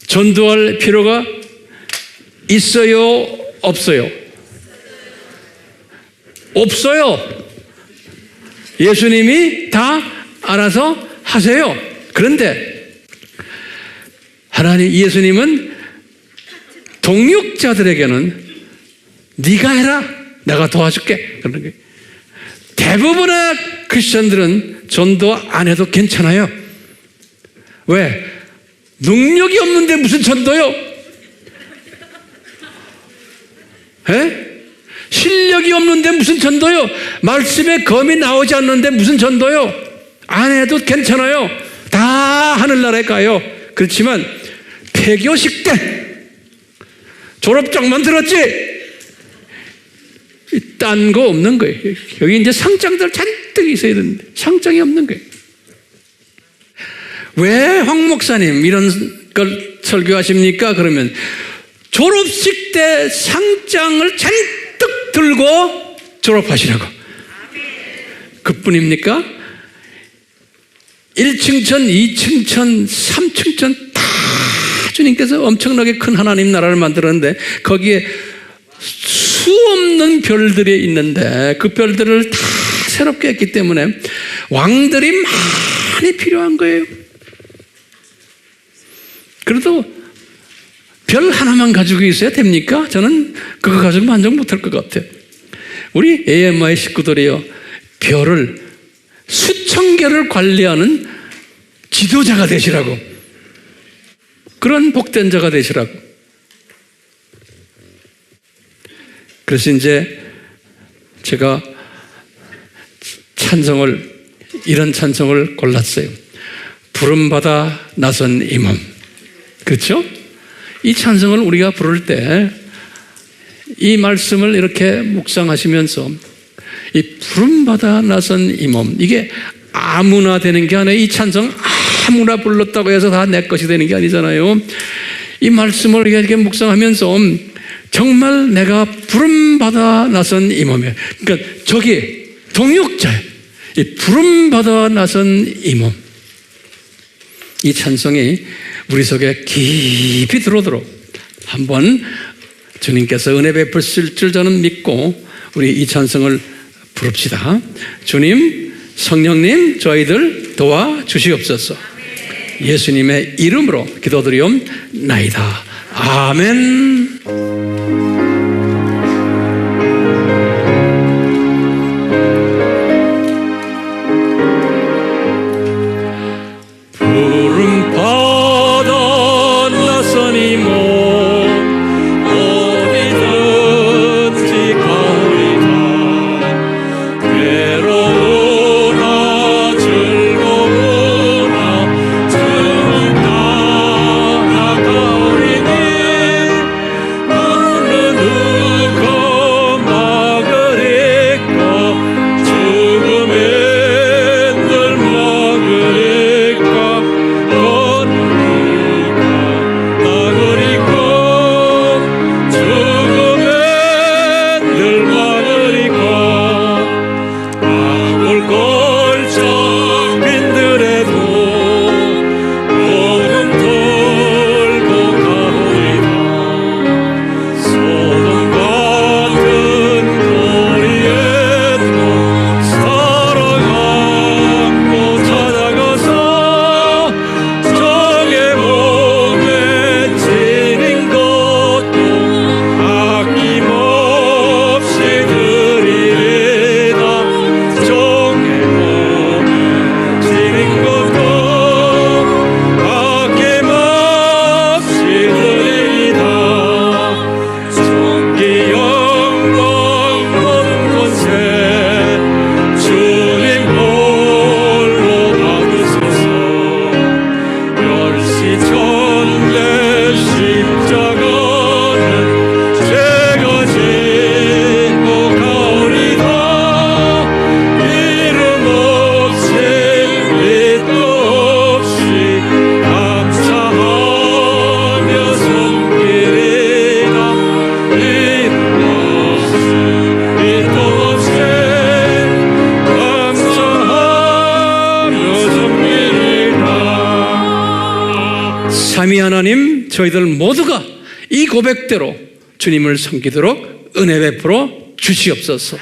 전도할 필요가 있어요? 없어요? 없어요. 예수님이 다 알아서 하세요. 그런데 하나님, 예수님은 동역자들에게는 네가 해라, 내가 도와줄게 그러는 거예요. 대부분의 크리스천들은 전도 안 해도 괜찮아요. 왜? 능력이 없는데 무슨 전도요? 에? 실력이 없는데 무슨 전도요? 말씀에 검이 나오지 않는데 무슨 전도요? 안 해도 괜찮아요. 다 하늘나라에 가요. 그렇지만 폐교식 때 졸업장만 들었지 딴 거 없는 거예요. 여기 이제 상장들 잔뜩 있어야 되는데 상장이 없는 거예요. 왜 황 목사님 이런 걸 설교하십니까? 그러면 졸업식 때 상장을 잔뜩 들고 졸업하시라고. 그뿐입니까? 1층천, 2층천, 3층천 다 주님께서 엄청나게 큰 하나님 나라를 만들었는데 거기에 수없는 별들이 있는데 그 별들을 다 새롭게 했기 때문에 왕들이 많이 필요한 거예요. 그래도 별 하나만 가지고 있어야 됩니까? 저는 그거 가지고 만족 못할 것 같아요. 우리 AMI 식구들이요, 별을 수천 개를 관리하는 지도자가 되시라고, 그런 복된 자가 되시라고. 그래서 이제 제가 이런 찬송을 골랐어요. 부름받아 나선 이 몸. 그렇죠? 이 찬송을 우리가 부를 때 이 말씀을 이렇게 묵상하시면서 이 부름받아 나선 이 몸, 이게 아무나 되는 게 아니에요. 이 찬송 아무나 불렀다고 해서 다 내 것이 되는 게 아니잖아요. 이 말씀을 이렇게 묵상하면서 정말 내가 부름받아 나선 이 몸이에요. 그러니까 저기 동역자예요. 이 부름받아 나선 이 몸. 이 찬송이 우리 속에 깊이 들어오도록 한번 주님께서 은혜 베푸실 줄 저는 믿고 우리 이 찬송을 부릅시다. 주님, 성령님, 저희들 도와주시옵소서. 예수님의 이름으로 기도드리옵나이다. 아멘. 삼위 하나님, 저희들 모두가 이 고백대로 주님을 섬기도록 은혜 베풀어 주시옵소서.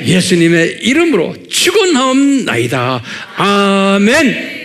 예수님의 이름으로 축원하옵나이다. 아멘.